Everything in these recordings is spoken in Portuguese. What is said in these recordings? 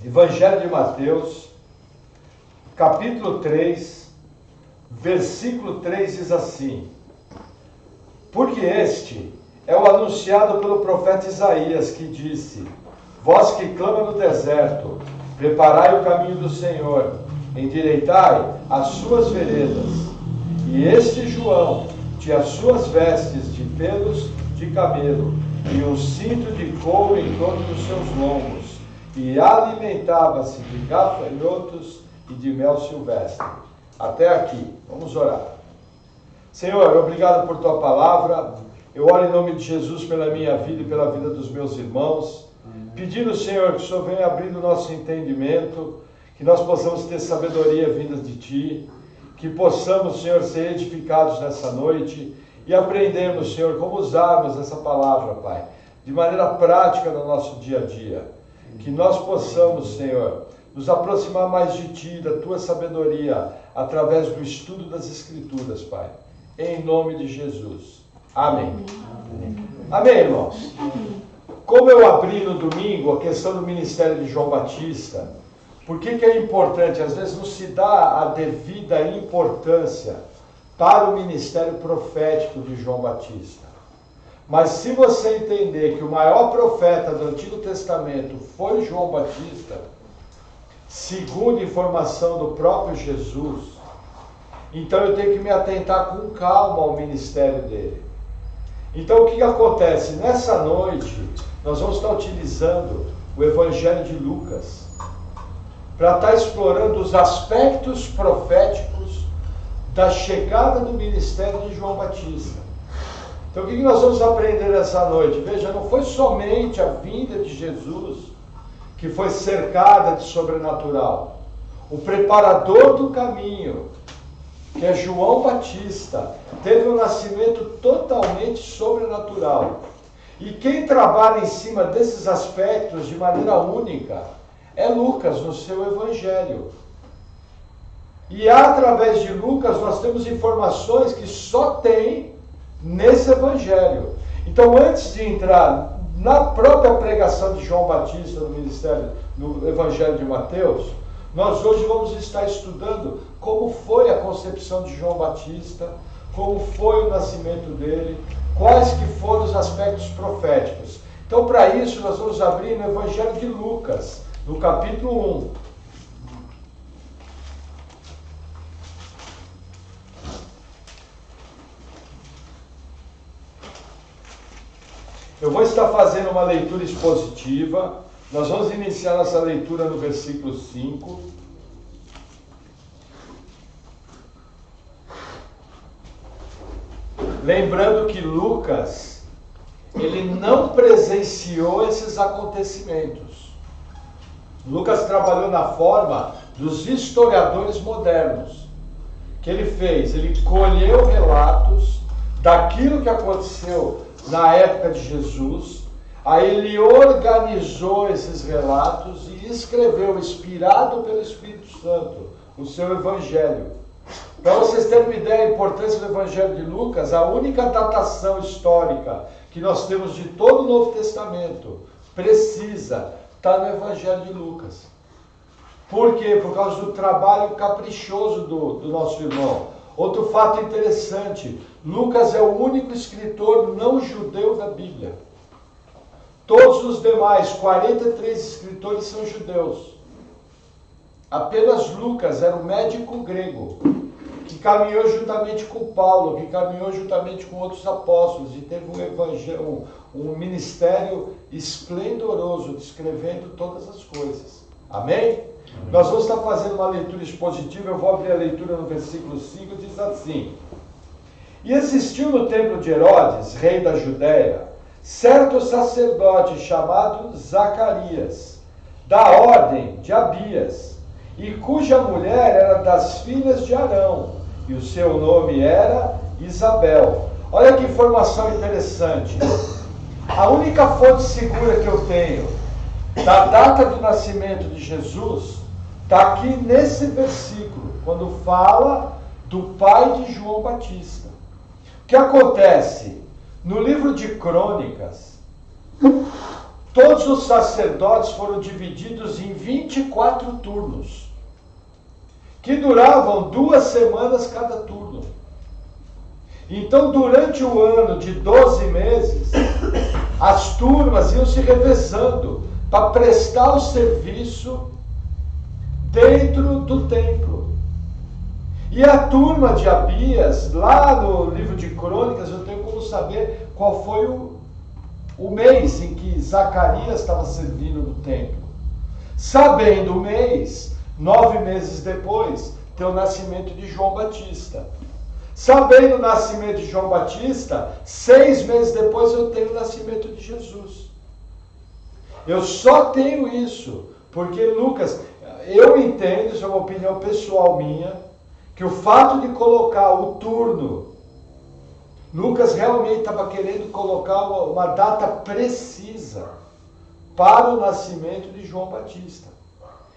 Evangelho de Mateus, capítulo 3, versículo 3 diz assim: porque este é o anunciado pelo profeta Isaías, que disse: vós que clama no deserto, preparai o caminho do Senhor, endireitai as suas veredas. E este João tinha as suas vestes de pelos de camelo e um cinto de couro em torno dos seus lombos, e alimentava-se de gafanhotos e de mel silvestre. Até aqui, vamos orar. Senhor, obrigado por tua palavra. Eu oro em nome de Jesus pela minha vida e pela vida dos meus irmãos, pedindo, Senhor, que o Senhor venha abrindo o nosso entendimento, que nós possamos ter sabedoria vinda de Ti, que possamos, Senhor, ser edificados nessa noite e aprendermos, Senhor, como usarmos essa palavra, Pai, de maneira prática no nosso dia a dia. Que nós possamos, Senhor, nos aproximar mais de Ti, da Tua sabedoria, através do estudo das Escrituras, Pai. Em nome de Jesus. Amém. Amém, irmãos? Como eu abri no domingo a questão do ministério de João Batista, por que é importante? Às vezes não se dá a devida importância para o ministério profético de João Batista. Mas se você entender que o maior profeta do Antigo Testamento foi João Batista, segundo informação do próprio Jesus, então eu tenho que me atentar com calma ao ministério dele. Então o que acontece? Nessa noite, nós vamos estar utilizando o Evangelho de Lucas para estar explorando os aspectos proféticos da chegada do ministério de João Batista. Então o que nós vamos aprender nessa noite? Veja, não foi somente a vinda de Jesus que foi cercada de sobrenatural. O preparador do caminho, que é João Batista, teve um nascimento totalmente sobrenatural. E quem trabalha em cima desses aspectos de maneira única é Lucas, no seu Evangelho. E através de Lucas nós temos informações que só tem nesse Evangelho. Então, antes de entrar na própria pregação de João Batista no ministério, no Evangelho de Mateus, nós hoje vamos estar estudando como foi a concepção de João Batista, como foi o nascimento dele, quais que foram os aspectos proféticos. Então, para isso, nós vamos abrir no Evangelho de Lucas, no capítulo 1. Eu vou estar fazendo uma leitura expositiva. Nós vamos iniciar nossa leitura no versículo 5. Lembrando que Lucas, ele não presenciou esses acontecimentos. Lucas trabalhou na forma dos historiadores modernos. O que ele fez? Ele colheu relatos daquilo que aconteceu na época de Jesus, aí ele organizou esses relatos e escreveu, inspirado pelo Espírito Santo, o seu Evangelho. Para vocês terem uma ideia da importância do Evangelho de Lucas, a única datação histórica que nós temos de todo o Novo Testamento precisa estar no Evangelho de Lucas. Por quê? Por causa do trabalho caprichoso do nosso irmão. Outro fato interessante, Lucas é o único escritor não judeu da Bíblia. Todos os demais, 43 escritores, são judeus. Apenas Lucas era um médico grego, que caminhou juntamente com Paulo, que caminhou juntamente com outros apóstolos, e teve um ministério esplendoroso, descrevendo todas as coisas. Amém? Nós vamos estar fazendo uma leitura expositiva. Eu vou abrir a leitura no versículo 5, diz assim: e existiu no templo de Herodes, rei da Judéia, certo sacerdote chamado Zacarias, da ordem de Abias, e cuja mulher era das filhas de Arão, e o seu nome era Isabel. Olha que informação interessante. A única fonte segura que eu tenho da data do nascimento de Jesus está aqui nesse versículo, quando fala do pai de João Batista. O que acontece? No livro de Crônicas, todos os sacerdotes foram divididos em 24 turnos, que duravam 2 semanas cada turno. Então, durante o ano de 12 meses, as turmas iam se revezando para prestar o serviço dentro do templo. E a turma de Abias, lá no livro de Crônicas, eu tenho como saber qual foi o mês em que Zacarias estava servindo no templo. Sabendo o mês, 9 meses depois, tem o nascimento de João Batista. Sabendo o nascimento de João Batista, 6 meses depois eu tenho o nascimento de Jesus. Eu só tenho isso, porque Lucas, eu entendo, isso é uma opinião pessoal minha, que o fato de colocar o turno, Lucas realmente estava querendo colocar uma data precisa para o nascimento de João Batista.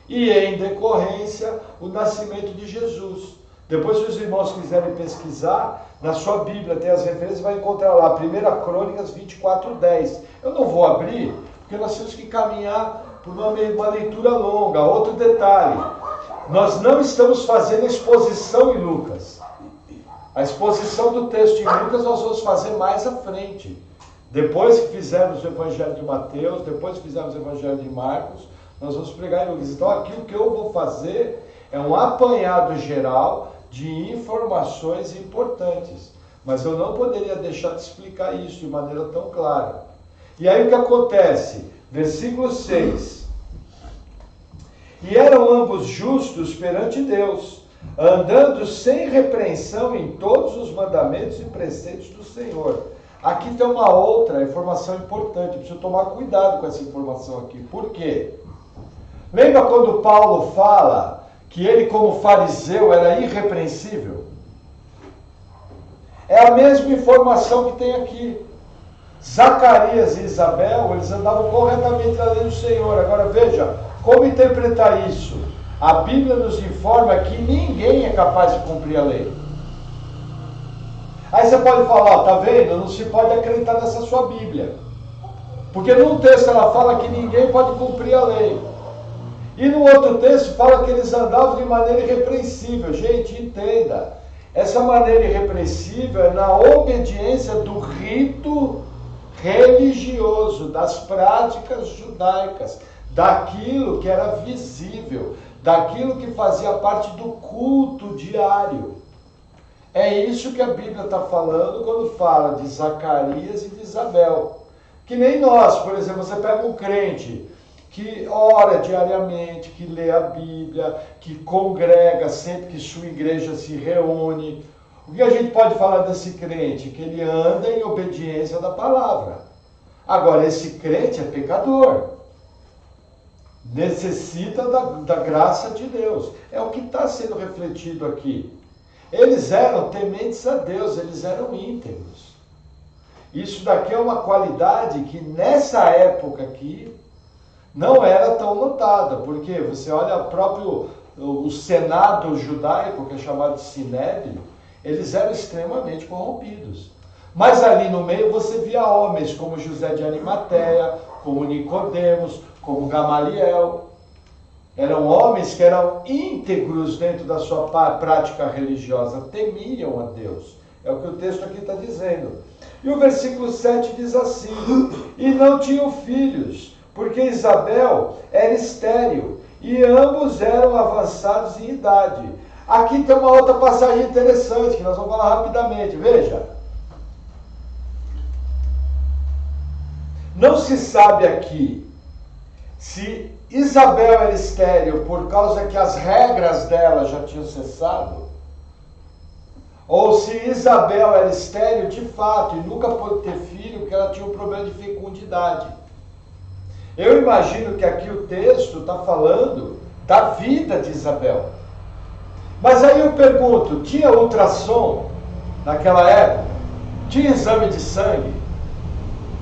E em decorrência, o nascimento de Jesus. Depois, se os irmãos quiserem pesquisar, na sua Bíblia tem as referências, vai encontrar lá, 1 Crônicas 24:10. Eu não vou abrir, porque nós temos que caminhar por uma leitura longa. Outro detalhe, nós não estamos fazendo exposição em Lucas. A exposição do texto em Lucas nós vamos fazer mais à frente. Depois que fizermos o Evangelho de Mateus, depois que fizermos o Evangelho de Marcos, nós vamos pregar em Lucas. Então aqui o que eu vou fazer é um apanhado geral de informações importantes. Mas eu não poderia deixar de explicar isso de maneira tão clara. E aí o que acontece? Versículo 6. E eram ambos justos perante Deus, andando sem repreensão em todos os mandamentos e preceitos do Senhor. Aqui tem uma outra informação importante, eu preciso tomar cuidado com essa informação aqui. Por quê? Lembra quando Paulo fala que ele, como fariseu, era irrepreensível? É a mesma informação que tem aqui. Zacarias e Isabel, eles andavam corretamente na lei do Senhor. Agora veja, como interpretar isso? A Bíblia nos informa que ninguém é capaz de cumprir a lei. Aí você pode falar, tá vendo? Não se pode acreditar nessa sua Bíblia. Porque num texto ela fala que ninguém pode cumprir a lei. E no outro texto fala que eles andavam de maneira irrepreensível. Gente, entenda. Essa maneira irrepreensível é na obediência do rito religioso, das práticas judaicas, daquilo que era visível, daquilo que fazia parte do culto diário. É isso que a Bíblia está falando quando fala de Zacarias e de Isabel. Que nem nós, por exemplo, você pega um crente que ora diariamente, que lê a Bíblia, que congrega sempre que sua igreja se reúne. O que a gente pode falar desse crente? Que ele anda em obediência da palavra. Agora, esse crente é pecador. Necessita da graça de Deus. É o que está sendo refletido aqui. Eles eram tementes a Deus, eles eram íntegros. Isso daqui é uma qualidade que nessa época aqui não era tão notada, porque você olha o Senado judaico, que é chamado de Sinédrio, eles eram extremamente corrompidos. Mas ali no meio você via homens como José de Arimateia, como Nicodemos, como Gamaliel. Eram homens que eram íntegros dentro da sua prática religiosa, temiam a Deus. É o que o texto aqui está dizendo. E o versículo 7 diz assim: e não tinham filhos, porque Isabel era estéril, e ambos eram avançados em idade. Aqui tem uma outra passagem interessante, que nós vamos falar rapidamente, veja. Não se sabe aqui se Isabel era estéril por causa que as regras dela já tinham cessado, ou se Isabel era estéril de fato e nunca pôde ter filho porque ela tinha um problema de fecundidade. Eu imagino que aqui o texto está falando da vida de Isabel. Mas aí eu pergunto, tinha ultrassom naquela época? Tinha exame de sangue?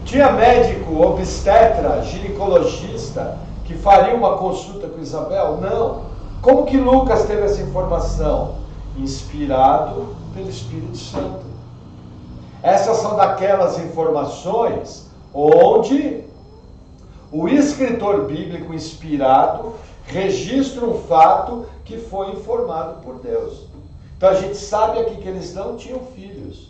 Tinha médico, obstetra, ginecologista que faria uma consulta com Isabel? Não. Como que Lucas teve essa informação? Inspirado pelo Espírito Santo. Essas são daquelas informações onde O escritor bíblico inspirado registra um fato que foi informado por Deus. Então a gente sabe aqui que eles não tinham filhos,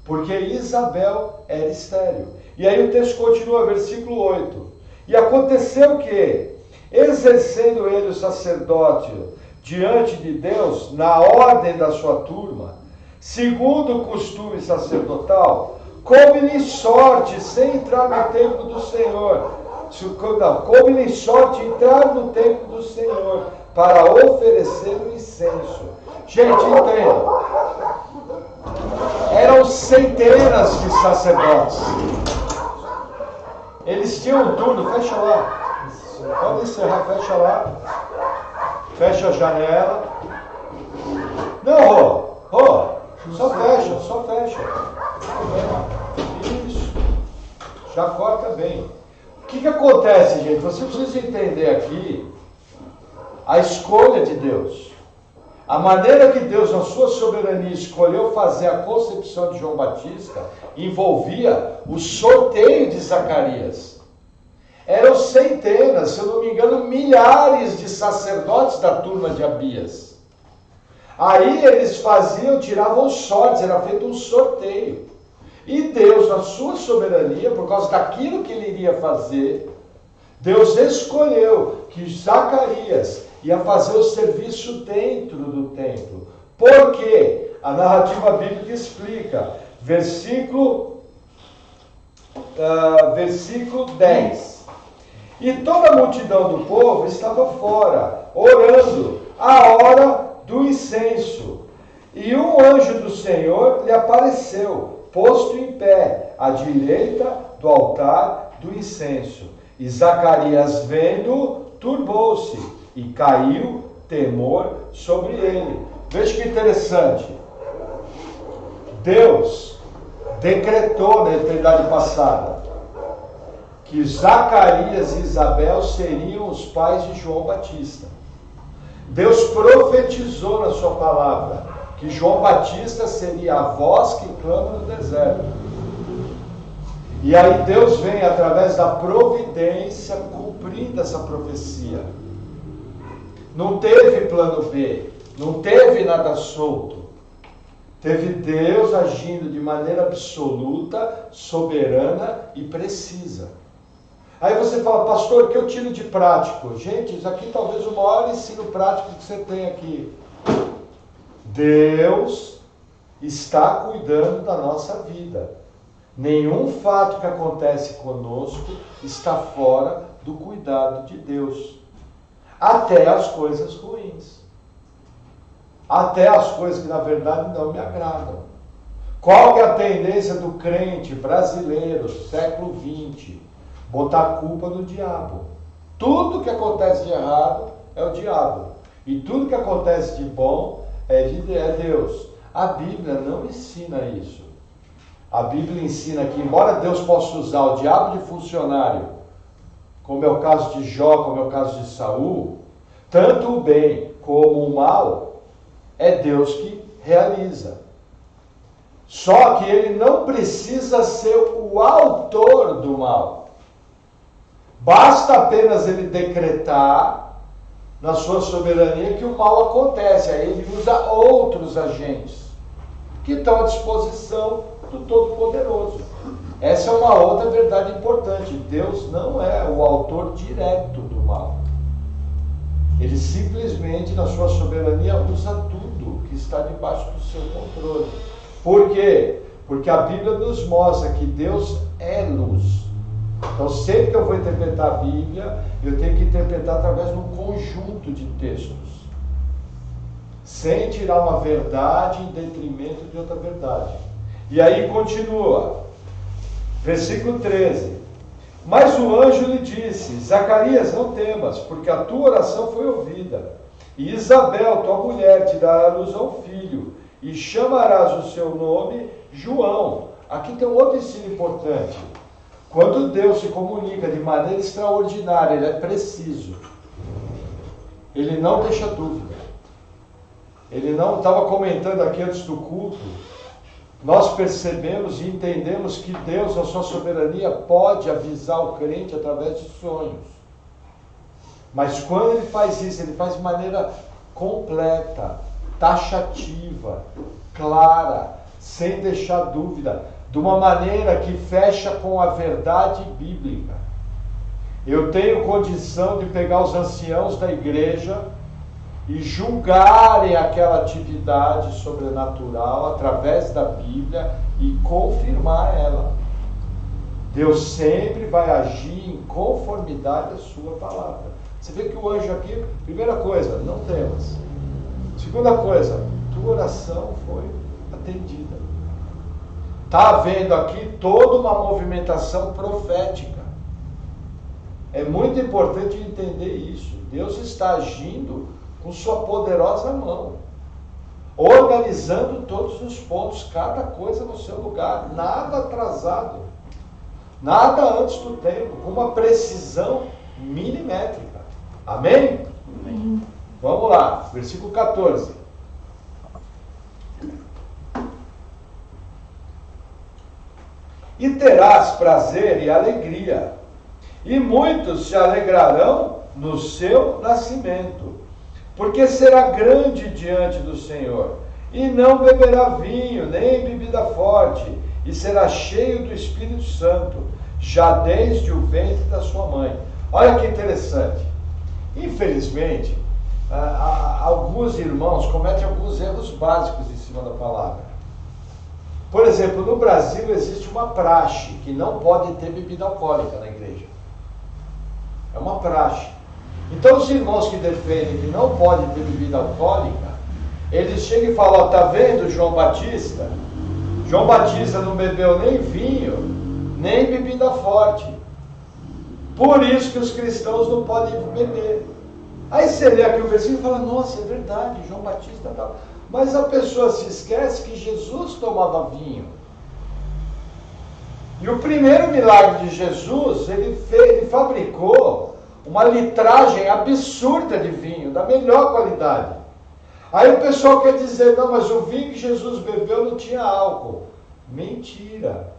porque Isabel era estéril. E aí o texto continua, versículo 8. E aconteceu que, exercendo ele o sacerdócio diante de Deus, na ordem da sua turma, segundo o costume sacerdotal, coube-lhe sorte sem entrar no templo do Senhor. Coube-lhe sorte entrar no templo do Senhor para oferecer o incenso. Gente, entenda. Eram centenas de sacerdotes. Eles tinham um turno, fecha lá. Pode encerrar, fecha lá. Fecha a janela. Não, só fecha. Isso. Já corta bem. O que acontece, gente? Você precisa entender aqui a escolha de Deus. A maneira que Deus, na sua soberania, escolheu fazer a concepção de João Batista envolvia o sorteio de Zacarias. Eram centenas, se eu não me engano, milhares de sacerdotes da turma de Abias. Aí eles tiravam sortes, era feito um sorteio. E Deus, na sua soberania, por causa daquilo que ele iria fazer, Deus escolheu que Zacarias ia fazer o serviço dentro do templo. Por quê? A narrativa bíblica explica. Versículo 10. E toda a multidão do povo estava fora, orando, à hora do incenso. E um anjo do Senhor lhe apareceu, posto em pé, à direita do altar do incenso. E Zacarias, vendo, turbou-se, e caiu temor sobre ele. Veja que interessante. Deus decretou na eternidade passada que Zacarias e Isabel seriam os pais de João Batista. Deus profetizou na sua palavra que João Batista seria a voz que clama no deserto. E aí Deus vem, através da providência, cumprindo essa profecia. Não teve plano B, não teve nada solto. Teve Deus agindo de maneira absoluta, soberana e precisa. Aí você fala, pastor, o que eu tiro de prático? Gente, isso aqui talvez o maior ensino prático que você tem aqui. Deus está cuidando da nossa vida. Nenhum fato que acontece conosco está fora do cuidado de Deus. Até as coisas ruins. Até as coisas que na verdade não me agradam. Qual que é a tendência do crente brasileiro, século XX? Botar a culpa no diabo. Tudo que acontece de errado é o diabo. E tudo que acontece de bom é Deus. A Bíblia não ensina isso. A Bíblia ensina que, embora Deus possa usar o diabo de funcionário, como é o caso de Jó, como é o caso de Saul, tanto o bem como o mal, é Deus que realiza. Só que ele não precisa ser o autor do mal. Basta apenas ele decretar, na sua soberania, que o mal acontece. Aí ele usa outros agentes, que estão à disposição do Todo-Poderoso. Essa é uma outra verdade importante. Deus não é o autor direto do mal. Ele simplesmente, na sua soberania, usa tudo que está debaixo do seu controle. Por quê? Porque a Bíblia nos mostra que Deus é luz. Então, sempre que eu vou interpretar a Bíblia, eu tenho que interpretar através de um conjunto de textos, sem tirar uma verdade em detrimento de outra verdade. E aí continua, versículo 13. Mas o anjo lhe disse, Zacarias, não temas, porque a tua oração foi ouvida. E Isabel, tua mulher, te dará à luz a um filho, e chamarás o seu nome João. Aqui tem um outro ensino importante. Quando Deus se comunica de maneira extraordinária, ele é preciso. Ele não deixa dúvida. Ele não estava comentando aqui antes do culto nós percebemos e entendemos que Deus, na sua soberania, pode avisar o crente através de sonhos. Mas quando ele faz isso, ele faz de maneira completa, taxativa, clara, sem deixar dúvida, de uma maneira que fecha com a verdade bíblica. Eu tenho condição de pegar os anciãos da igreja e julgarem aquela atividade sobrenatural através da Bíblia e confirmar ela. Deus sempre vai agir em conformidade à sua palavra. Você vê que o anjo aqui, primeira coisa, não temas. Segunda coisa, tua oração foi atendida. Está havendo aqui toda uma movimentação profética. É muito importante entender isso. Deus está agindo com sua poderosa mão, organizando todos os pontos, cada coisa no seu lugar, nada atrasado, nada antes do tempo, com uma precisão milimétrica. Amém? Amém. Vamos lá, versículo 14. E terás prazer e alegria, e muitos se alegrarão no seu nascimento, porque será grande diante do Senhor, e não beberá vinho, nem bebida forte, e será cheio do Espírito Santo, já desde o ventre da sua mãe. Olha que interessante. Infelizmente, alguns irmãos cometem alguns erros básicos em cima da palavra. Por exemplo, no Brasil existe uma praxe que não pode ter bebida alcoólica na igreja. É uma praxe. Então os irmãos que defendem que não pode ter bebida alcoólica, eles chegam e falam, está vendo João Batista? João Batista não bebeu nem vinho, nem bebida forte. Por isso que os cristãos não podem beber. Aí você lê aqui o versículo e fala, nossa, é verdade, João Batista estava... Mas a pessoa se esquece que Jesus tomava vinho. E o primeiro milagre de Jesus, ele fabricou uma litragem absurda de vinho, da melhor qualidade. Aí o pessoal quer dizer, não, mas o vinho que Jesus bebeu não tinha álcool. Mentira.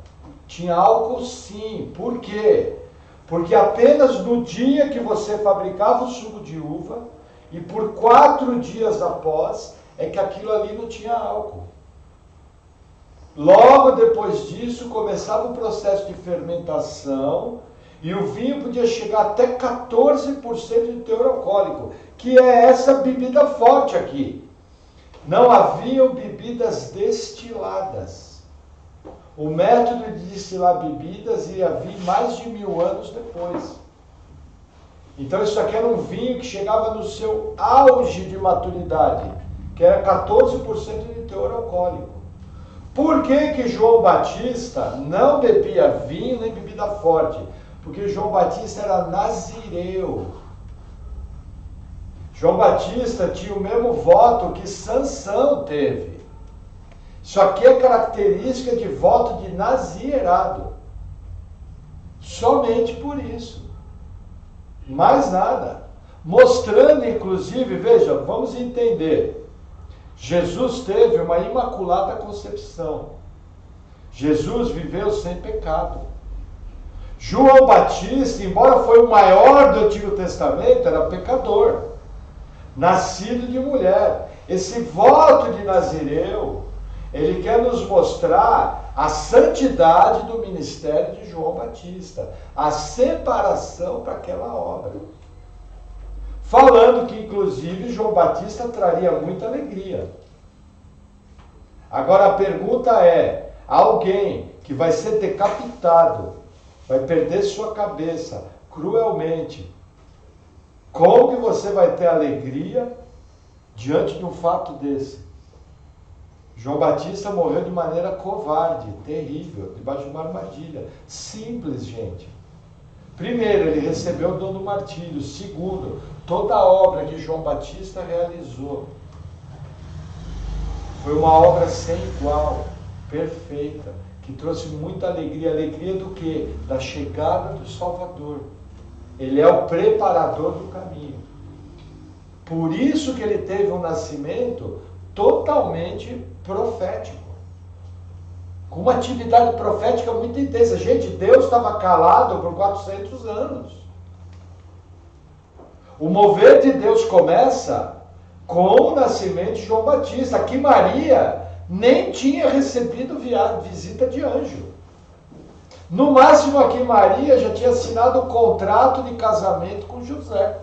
Tinha álcool sim. Por quê? Porque apenas no dia que você fabricava o suco de uva, e por 4 dias após, é que aquilo ali não tinha álcool. Logo depois disso, começava o processo de fermentação, e o vinho podia chegar até 14% de teor alcoólico, que é essa bebida forte aqui. Não haviam bebidas destiladas. O método de destilar bebidas ia vir mais de 1000 anos depois. Então isso aqui era um vinho que chegava no seu auge de maturidade, que era 14% de teor alcoólico. Por que João Batista não bebia vinho nem bebida forte? Porque João Batista era nazireu. João Batista tinha o mesmo voto que Sansão teve. Isso aqui é característica de voto de nazirado. Somente por isso. Mais nada. Mostrando, inclusive, veja, vamos entender. Jesus teve uma imaculada concepção. Jesus viveu sem pecado. João Batista, embora foi o maior do Antigo Testamento, era pecador. Nascido de mulher. Esse voto de nazireu, ele quer nos mostrar a santidade do ministério de João Batista, a separação para aquela obra. Falando que, inclusive, João Batista traria muita alegria. Agora a pergunta é, alguém que vai ser decapitado, vai perder sua cabeça cruelmente, como que você vai ter alegria diante de um fato desse? João Batista morreu de maneira covarde, terrível, debaixo de uma armadilha. Simples, gente. Primeiro, ele recebeu o dom do martírio. Segundo, toda a obra que João Batista realizou foi uma obra sem igual, perfeita, que trouxe muita alegria. Alegria do quê? Da chegada do Salvador. Ele é o preparador do caminho. Por isso que ele teve um nascimento totalmente profético. com uma atividade profética muito intensa. Gente, Deus estava calado por 400 anos. O mover de Deus começa com o nascimento de João Batista. Aqui Maria nem tinha recebido visita de anjo. No máximo aqui Maria já tinha assinado o contrato de casamento com José,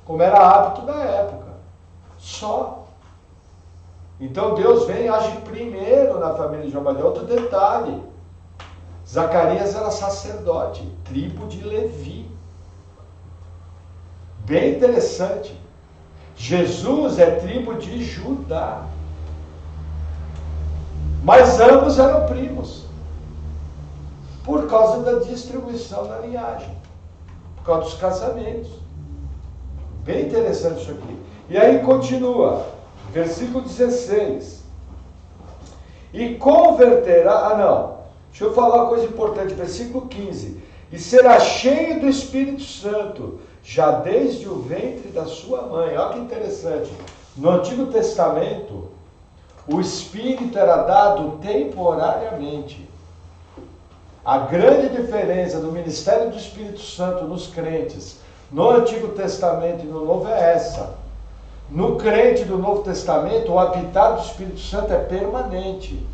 como era hábito da época. Só. Então Deus vem e age primeiro na família de João Batista. Outro detalhe, Zacarias era sacerdote, tribo de Levi. Bem interessante. Jesus é tribo de Judá. Mas ambos eram primos. Por causa da distribuição da linhagem. Por causa dos casamentos. Bem interessante isso aqui. E aí continua. Versículo 16. E converterá... Deixa eu falar uma coisa importante. Versículo 15. E será cheio do Espírito Santo, já desde o ventre da sua mãe. Olha que interessante. No Antigo Testamento, o Espírito era dado temporariamente. A grande diferença do ministério do Espírito Santo nos crentes, no Antigo Testamento e no Novo, é essa. No crente do Novo Testamento, o habitar do Espírito Santo é permanente.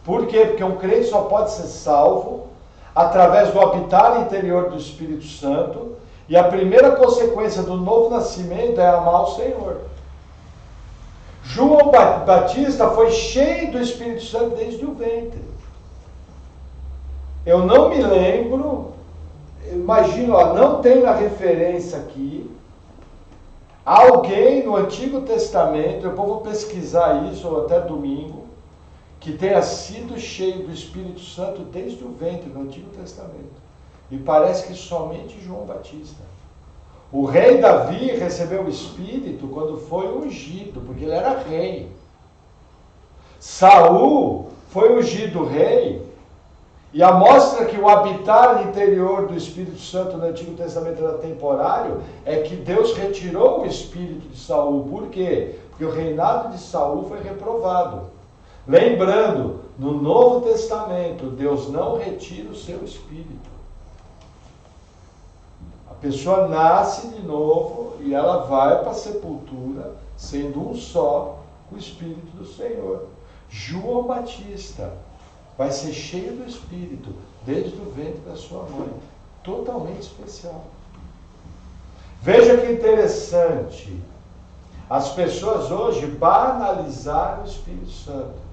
Por quê? Porque um crente só pode ser salvo através do habitar interior do Espírito Santo, e a primeira consequência do novo nascimento é amar o Senhor. João Batista foi cheio do Espírito Santo desde o ventre. Eu não me lembro, imagino, não tem a referência aqui, alguém no Antigo Testamento, eu vou pesquisar isso até domingo, que tenha sido cheio do Espírito Santo desde o ventre no Antigo Testamento. E parece que somente João Batista. O rei Davi recebeu o Espírito quando foi ungido, porque ele era rei. Saul foi ungido rei, e a mostra que o habitar interior do Espírito Santo no Antigo Testamento era temporário, é que Deus retirou o Espírito de Saul. Por quê? Porque o reinado de Saul foi reprovado. Lembrando, no Novo Testamento, Deus não retira o seu Espírito. A pessoa nasce de novo e ela vai para a sepultura, sendo um só com o Espírito do Senhor. João Batista vai ser cheio do Espírito desde o ventre da sua mãe. Totalmente especial. Veja que interessante. As pessoas hoje banalizaram o Espírito Santo.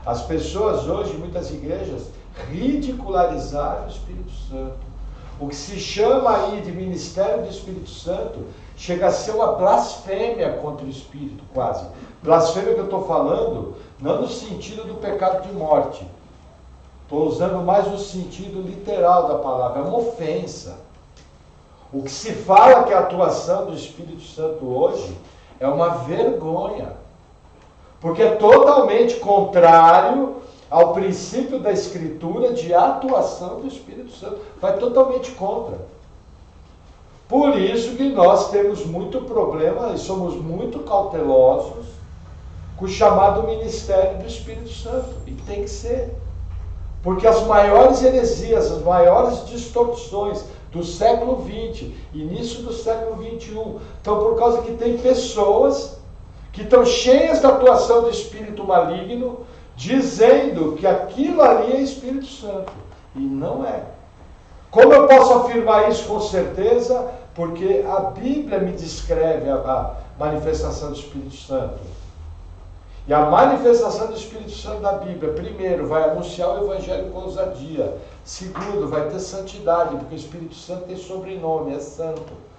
As pessoas hoje, em muitas igrejas, ridicularizaram o Espírito Santo. O que se chama aí de ministério do Espírito Santo chega a ser uma blasfêmia contra o Espírito, quase. Blasfêmia que eu estou falando, não no sentido do pecado de morte. Estou usando mais o sentido literal da palavra, é uma ofensa. O que se fala que a atuação do Espírito Santo hoje é uma vergonha. Porque é totalmente contrário ao princípio da Escritura de atuação do Espírito Santo. Vai totalmente contra. Por isso que nós temos muito problema e somos muito cautelosos com o chamado ministério do Espírito Santo. E tem que ser. Porque as maiores heresias, as maiores distorções do século XX, início do século XXI, então por causa que tem pessoas que estão cheias da atuação do espírito maligno, dizendo que aquilo ali é Espírito Santo. E não é. Como eu posso afirmar isso com certeza? Porque a Bíblia me descreve a manifestação do Espírito Santo. E a manifestação do Espírito Santo da Bíblia, primeiro, vai anunciar o Evangelho com ousadia. Segundo, vai ter santidade, porque o Espírito Santo tem sobrenome, é santo.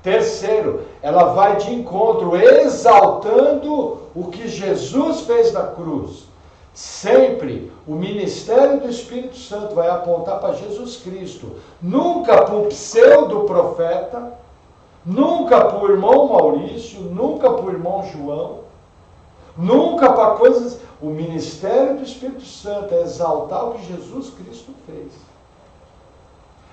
Terceiro, ela vai de encontro, exaltando o que Jesus fez na cruz. Sempre o ministério do Espírito Santo vai apontar para Jesus Cristo. Nunca para o pseudo-profeta, nunca para o irmão Maurício, nunca para o irmão João, nunca para coisas... O ministério do Espírito Santo é exaltar o que Jesus Cristo fez.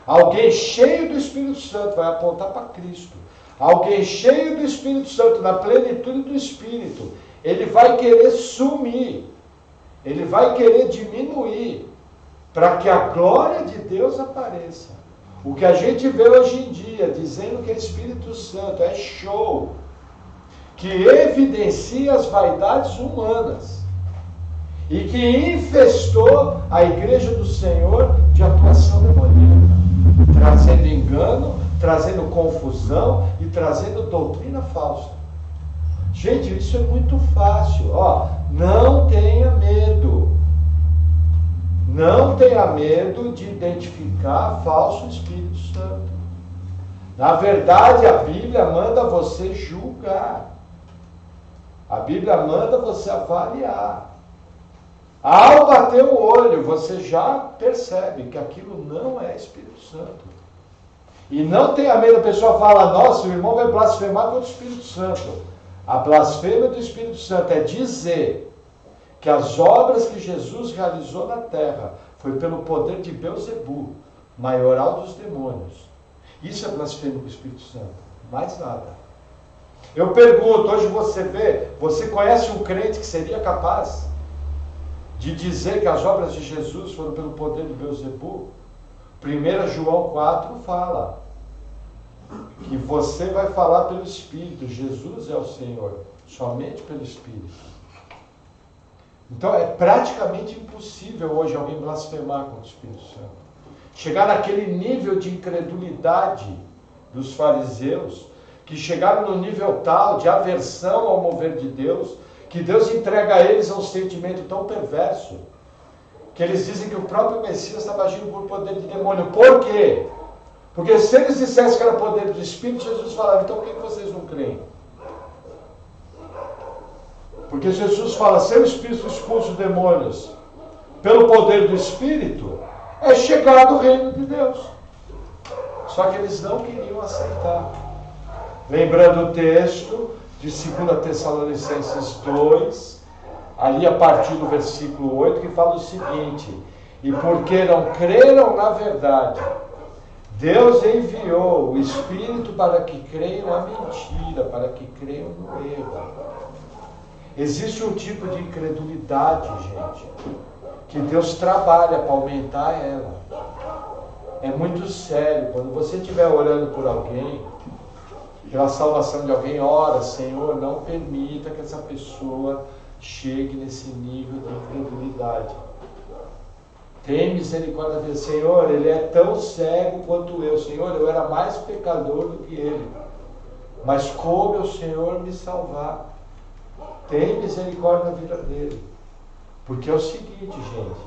Alguém cheio do Espírito Santo vai apontar para Cristo. Alguém cheio do Espírito Santo, na plenitude do Espírito, ele vai querer sumir Ele vai querer diminuir para que a glória de Deus apareça. O que a gente vê hoje em dia, dizendo que é Espírito Santo, é show, que evidencia as vaidades humanas e que infestou a igreja do Senhor de atuação demoníaca, trazendo engano, trazendo confusão e trazendo doutrina falsa. Gente, isso é muito fácil. Não tenha medo. Não tenha medo de identificar falso Espírito Santo. Na verdade, a Bíblia manda você julgar. A Bíblia manda você avaliar. Ao bater o olho, você já percebe que aquilo não é Espírito Santo. E não tenha medo, a pessoa fala, nossa, o irmão vai blasfemar contra o Espírito Santo. A blasfêmia do Espírito Santo é dizer que as obras que Jesus realizou na terra foi pelo poder de Beelzebu, maioral dos demônios. Isso é blasfêmia com o Espírito Santo. Mais nada. Eu pergunto, hoje você conhece um crente que seria capaz de dizer que as obras de Jesus foram pelo poder de Beelzebu? 1 João 4 fala que você vai falar pelo Espírito. Jesus é o Senhor, somente pelo Espírito. Então é praticamente impossível hoje alguém blasfemar contra o Espírito Santo. Chegar naquele nível de incredulidade dos fariseus, que chegaram no nível tal de aversão ao mover de Deus, que Deus entrega a eles um sentimento tão perverso, que eles dizem que o próprio Messias estava agindo por poder de demônio. Por quê? Porque se eles dissessem que era poder do Espírito, Jesus falava, então por que vocês não creem? Porque Jesus fala, se o Espírito expulsa os demônios pelo poder do Espírito, é chegado o reino de Deus. Só que eles não queriam aceitar. Lembrando o texto de 2 Tessalonicenses 2, ali a partir do versículo 8, que fala o seguinte, e porque não creram na verdade, Deus enviou o Espírito para que creiam a mentira, para que creiam no erro. Existe um tipo de incredulidade, gente, que Deus trabalha para aumentar ela. É muito sério. Quando você estiver orando por alguém, pela salvação de alguém, ora, Senhor, não permita que essa pessoa chegue nesse nível de incredulidade. Tem misericórdia dele. Senhor, ele é tão cego quanto eu. Senhor, eu era mais pecador do que ele. Mas como o Senhor me salvar? Tem misericórdia na vida dele. Porque é o seguinte, gente.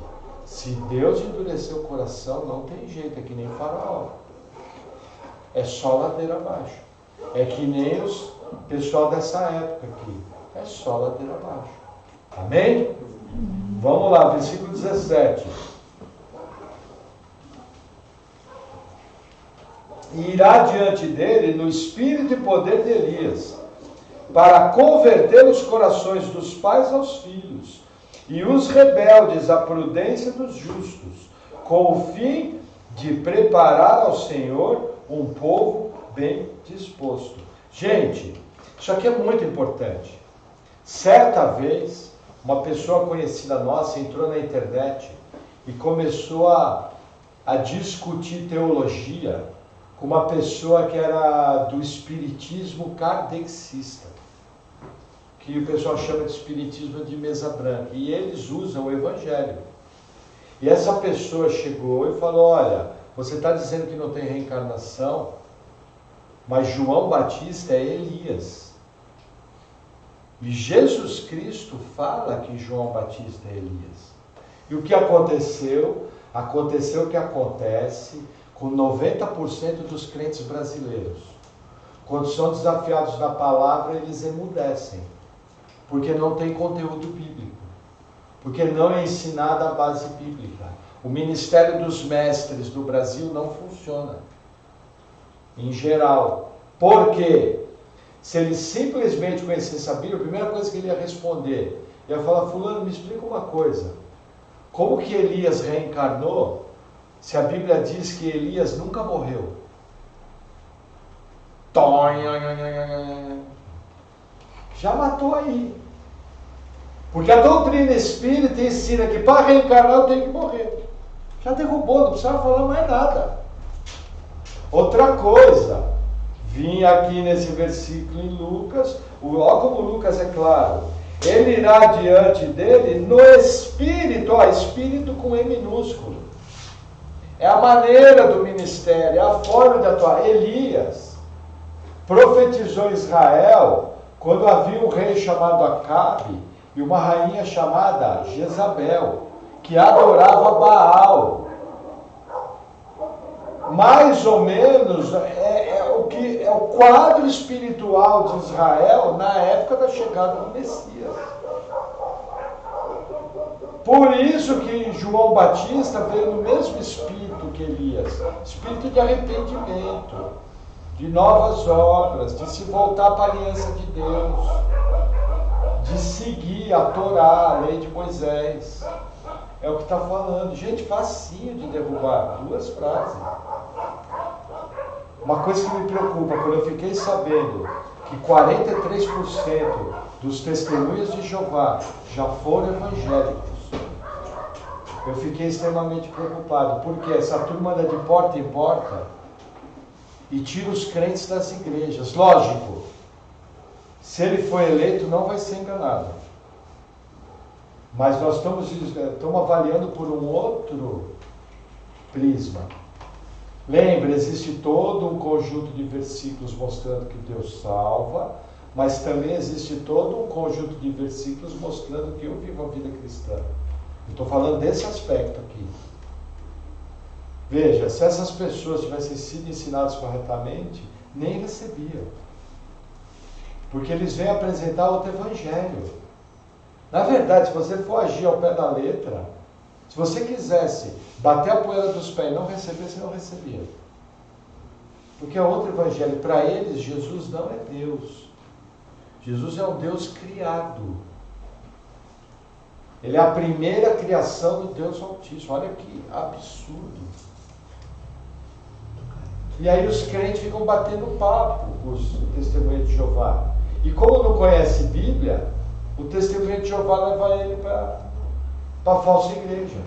Se Deus endurecer o coração, não tem jeito. É que nem Faraó. É só ladeira abaixo. É que nem os pessoal dessa época aqui. É só ladeira abaixo. Amém? Vamos lá, versículo 17. E irá diante dele no espírito e poder de Elias, para converter os corações dos pais aos filhos, e os rebeldes à prudência dos justos, com o fim de preparar ao Senhor um povo bem disposto. Gente, isso aqui é muito importante. Certa vez, uma pessoa conhecida nossa entrou na internet e começou a discutir teologia com uma pessoa que era do espiritismo kardecista, que o pessoal chama de espiritismo de mesa branca, e eles usam o evangelho. E essa pessoa chegou e falou, olha, você está dizendo que não tem reencarnação, mas João Batista é Elias. E Jesus Cristo fala que João Batista é Elias. E o que aconteceu? Aconteceu o que acontece com 90% dos crentes brasileiros. Quando são desafiados na palavra, eles emudecem. Porque não tem conteúdo bíblico. Porque não é ensinada a base bíblica. O ministério dos mestres do Brasil não funciona. Em geral. Por quê? Se ele simplesmente conhecesse a Bíblia, a primeira coisa que ele ia responder, ia falar, fulano, me explica uma coisa. Como que Elias reencarnou, se a Bíblia diz que Elias nunca morreu? Já matou aí. Porque a doutrina espírita ensina que para reencarnar eu tenho que morrer. Já derrubou, não precisava falar mais nada. Outra coisa, vim aqui nesse versículo em Lucas, olha como Lucas é claro. Ele irá diante dele no espírito, espírito com E minúsculo. É a maneira do ministério, é a forma de atuar. Elias profetizou em Israel quando havia um rei chamado Acabe e uma rainha chamada Jezabel, que adorava Baal. Mais ou menos é o quadro espiritual de Israel na época da chegada do Messias. Por isso que João Batista veio no mesmo espírito que Elias, espírito de arrependimento, de novas obras, de se voltar para a aliança de Deus, de seguir a Torá, a lei de Moisés. É o que está falando. Gente, facinho de derrubar. 2 frases. Uma coisa que me preocupa, quando eu fiquei sabendo que 43% dos testemunhas de Jeová já foram evangélicos, eu fiquei extremamente preocupado, porque essa turma anda de porta em porta e tira os crentes das igrejas. Lógico, se ele for eleito, não vai ser enganado. Mas nós estamos avaliando por um outro prisma. Lembra, existe todo um conjunto de versículos mostrando que Deus salva, mas também existe todo um conjunto de versículos mostrando que eu vivo a vida cristã. Eu estou falando desse aspecto aqui. Veja, se essas pessoas tivessem sido ensinadas corretamente, nem recebiam. Porque eles vêm apresentar outro evangelho. Na verdade, se você for agir ao pé da letra, se você quisesse bater a poeira dos pés e não receber, você não recebia. Porque é outro evangelho. Para eles, Jesus não é Deus. Jesus é um Deus criado. Ele é a primeira criação do Deus Altíssimo. Olha que absurdo. E aí os crentes ficam batendo papo com os testemunhas de Jeová. E como não conhece Bíblia, o testemunho de Jeová leva ele para a falsa igreja,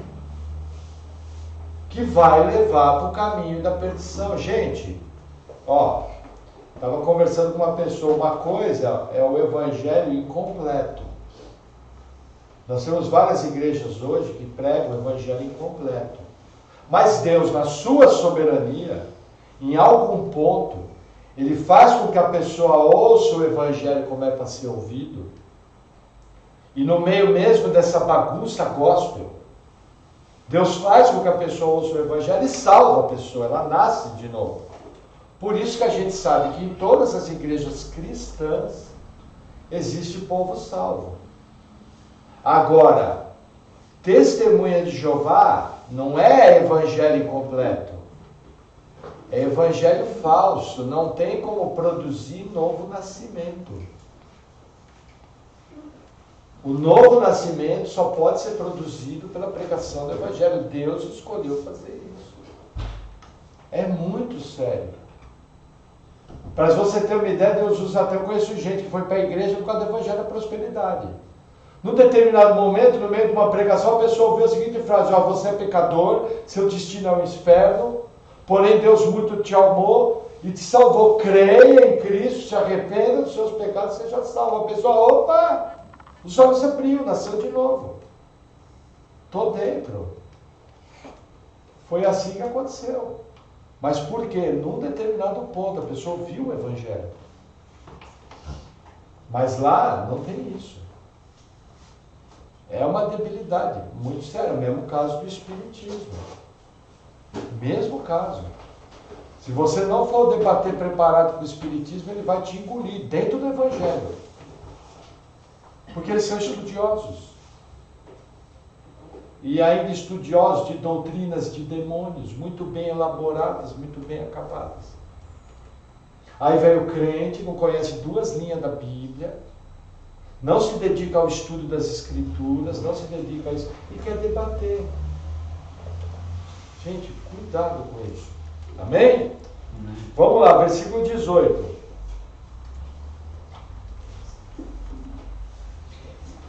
que vai levar para o caminho da perdição. Gente, estava conversando com uma pessoa, uma coisa é o evangelho incompleto. Nós temos várias igrejas hoje que pregam o evangelho incompleto. Mas Deus, na sua soberania, em algum ponto, Ele faz com que a pessoa ouça o evangelho como é para ser ouvido. E no meio mesmo dessa bagunça gospel, Deus faz com que a pessoa ouça o evangelho e salva a pessoa, ela nasce de novo. Por isso que a gente sabe que em todas as igrejas cristãs existe povo salvo. Agora, testemunha de Jeová não é evangelho incompleto. É evangelho falso, não tem como produzir novo nascimento. O novo nascimento só pode ser produzido pela pregação do evangelho. Deus escolheu fazer isso. É muito sério. Para você ter uma ideia, Deus usa até, eu conheço gente que foi para a igreja por causa do evangelho da prosperidade. Num determinado momento, no meio de uma pregação, a pessoa ouviu a seguinte frase: você é pecador, seu destino é o inferno, porém Deus muito te amou e te salvou. Creia em Cristo, se arrependa dos seus pecados, seja salvo. A pessoa, opa, o sol se abriu, nasceu de novo. Estou dentro. Foi assim que aconteceu. Mas por quê? Num determinado ponto, a pessoa ouviu o evangelho. Mas lá não tem isso. É uma debilidade muito séria, o mesmo caso do espiritismo. Mesmo caso. Se você não for debater preparado com o espiritismo, ele vai te engolir dentro do evangelho. Porque eles são estudiosos. E ainda estudiosos de doutrinas de demônios, muito bem elaboradas, muito bem acabadas. Aí vem o crente, não conhece 2 linhas da Bíblia, não se dedica ao estudo das Escrituras, não se dedica a isso, e quer debater. Gente, cuidado com isso. Amém? Vamos lá, versículo 18.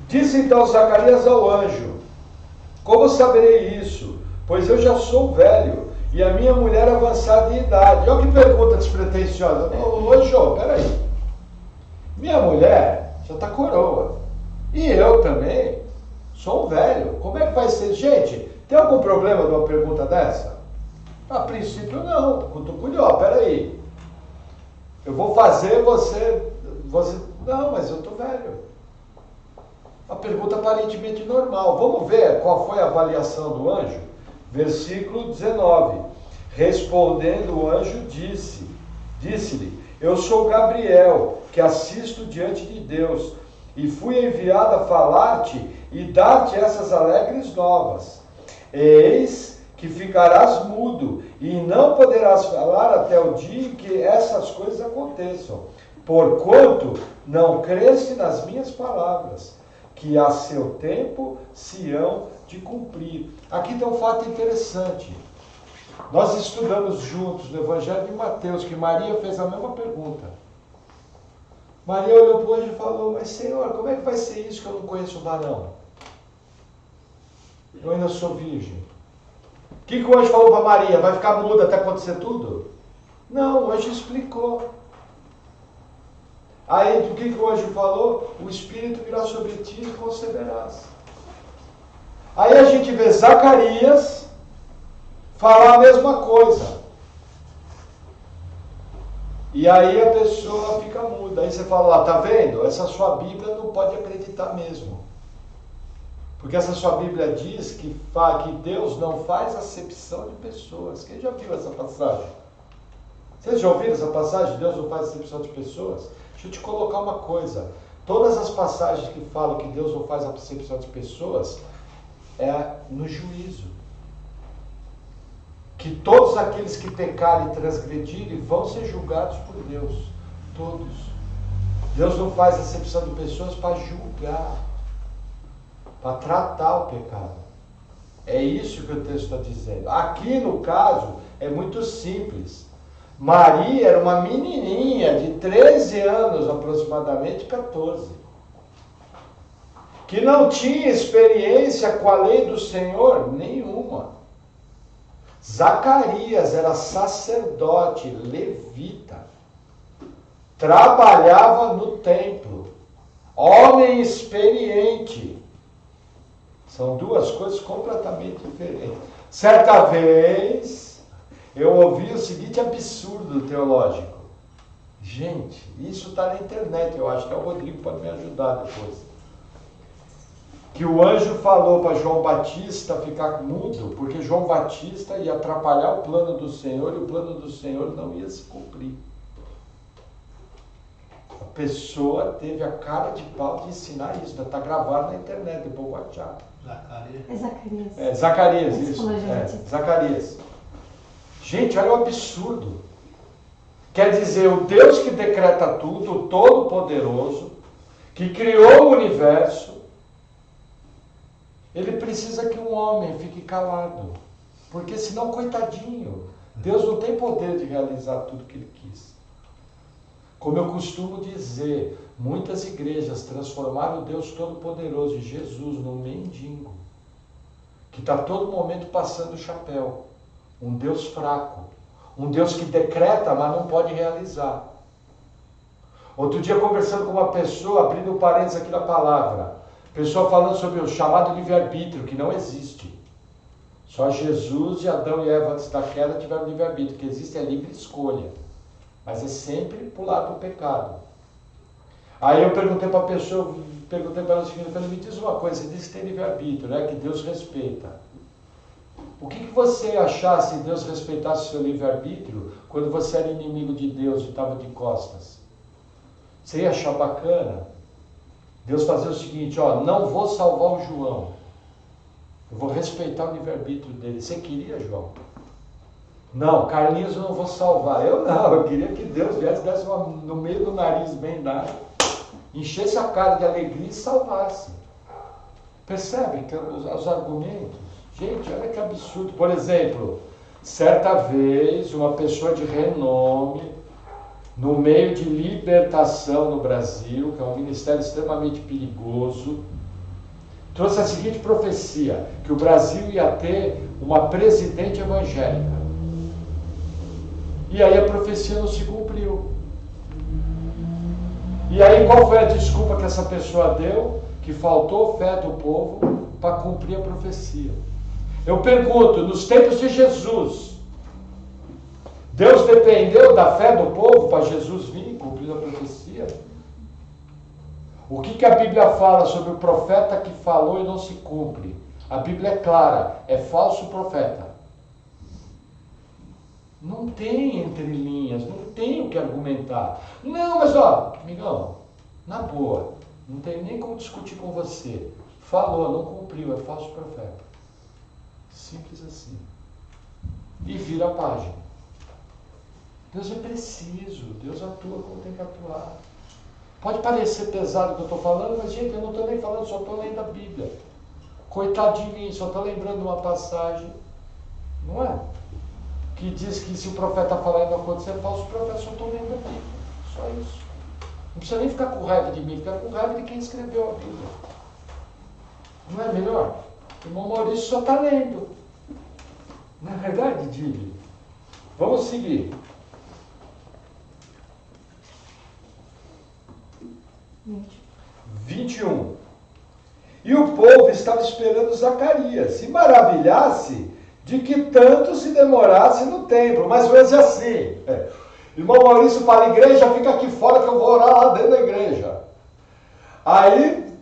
Disse então Zacarias ao anjo: como saberei isso? Pois eu já sou velho e a minha mulher avançada em idade. Olha que pergunta despretensiosa. Ô anjo, peraí. Minha mulher já está coroa. E eu também sou um velho. Como é que vai ser? Gente, tem algum problema numa pergunta dessa? A princípio não. Cutuculhou, peraí. Eu vou fazer você... Não, mas eu estou velho. Uma pergunta aparentemente normal. Vamos ver qual foi a avaliação do anjo? Versículo 19. Respondendo o anjo disse-lhe: eu sou Gabriel, que assisto diante de Deus, e fui enviado a falar-te e dar-te essas alegres novas. Eis que ficarás mudo, e não poderás falar até o dia em que essas coisas aconteçam, porquanto não creste nas minhas palavras, que a seu tempo se hão de cumprir. Aqui tem um fato interessante. Nós estudamos juntos no Evangelho de Mateus, que Maria fez a mesma pergunta. Maria olhou para o anjo e falou: mas Senhor, como é que vai ser isso que eu não conheço o varão? Eu ainda sou virgem. O que o anjo falou para Maria? Vai ficar muda até acontecer tudo? Não, o anjo explicou. Aí, o que o anjo falou? O Espírito virá sobre ti e conceberás. Aí a gente vê Zacarias falar a mesma coisa. E aí a pessoa fica muda. Aí você fala: tá vendo? Essa sua Bíblia não pode acreditar mesmo. Porque essa sua Bíblia diz que Deus não faz acepção de pessoas. Quem já viu essa passagem? Vocês já ouviram essa passagem? Deus não faz acepção de pessoas? Deixa eu te colocar uma coisa. Todas as passagens que falam que Deus não faz acepção de pessoas é no juízo. Que todos aqueles que pecarem e transgredirem vão ser julgados por Deus. Todos. Deus não faz acepção de pessoas para julgar, para tratar o pecado. É isso que o texto está dizendo. Aqui no caso é muito simples. Maria era uma menininha de 13 anos, aproximadamente 14, que não tinha experiência com a lei do Senhor nenhuma. Zacarias era sacerdote, levita, trabalhava no templo, homem experiente. São duas coisas completamente diferentes. Certa vez eu ouvi o seguinte absurdo teológico. Gente, isso está na internet, eu acho que o Rodrigo pode me ajudar depois. Que o anjo falou para João Batista ficar mudo, porque João Batista ia atrapalhar o plano do Senhor e o plano do Senhor não ia se cumprir. A pessoa teve a cara de pau de ensinar isso, está gravado na internet, depois vou achar. Zacarias. É, Zacarias, isso. Zacarias. Gente, olha o absurdo. Quer dizer, o Deus que decreta tudo, o Todo-Poderoso, que criou o universo, ele precisa que um homem fique calado. Porque senão, coitadinho, Deus não tem poder de realizar tudo que ele quis. Como eu costumo dizer, muitas igrejas transformaram o Deus Todo-Poderoso, Jesus, num mendigo, que está a todo momento passando o chapéu. Um Deus fraco, um Deus que decreta, mas não pode realizar. Outro dia, conversando com uma pessoa, abrindo um parênteses aqui na palavra, pessoa falando sobre o chamado livre-arbítrio, que não existe. Só Jesus e Adão e Eva antes da queda tiveram livre-arbítrio. O que existe é livre escolha, mas é sempre para o lado do pecado. Aí eu perguntei para a pessoa, perguntei para ela o seguinte, me diz uma coisa, você disse que tem livre-arbítrio, né? Que Deus respeita. O que você ia achar se Deus respeitasse o seu livre-arbítrio quando você era inimigo de Deus e estava de costas? Você ia achar bacana? Deus fazia o seguinte, ó, não vou salvar o João. Eu vou respeitar o livre-arbítrio dele. Você queria, João? Não, Carlinhos eu não vou salvar. Eu não, eu queria que Deus viesse, desse no meio do nariz bem dado, enchesse a cara de alegria e salvasse. Percebe que os argumentos? Gente, olha que absurdo. Por exemplo, certa vez, uma pessoa de renome, no meio de libertação no Brasil, que é um ministério extremamente perigoso, trouxe a seguinte profecia, que o Brasil ia ter uma presidente evangélica. E aí a profecia não se cumpriu. E aí qual foi a desculpa que essa pessoa deu? Que faltou fé do povo para cumprir a profecia. Eu pergunto, nos tempos de Jesus, Deus dependeu da fé do povo para Jesus vir e cumprir a profecia? O que a Bíblia fala sobre o profeta que falou e não se cumpre? A Bíblia é clara, é falso profeta. Não tem entrelinhas, não tem o que argumentar. Não, mas amigão, na boa, não tem nem como discutir com você. Falou, não cumpriu, é falso profeta. Simples assim. E vira a página. Deus é preciso, Deus atua como tem que atuar. Pode parecer pesado o que eu estou falando, mas gente, eu não estou nem falando, só estou lendo a Bíblia. Coitado de mim, só estou lembrando uma passagem, não é? Que diz que se o profeta falar e não acontecer, é falso profeta, só estou lendo a Bíblia. Só isso. Não precisa nem ficar com raiva de mim, fica com raiva de quem escreveu a Bíblia. Não é melhor? O irmão Maurício só está lendo. Não é verdade, Dili? Vamos seguir. 21. E o povo estava esperando Zacarias, e maravilhasse de que tanto se demorasse no templo. Mais ou menos assim. Irmão Maurício fala, igreja, fica aqui fora que eu vou orar lá dentro da igreja. Aí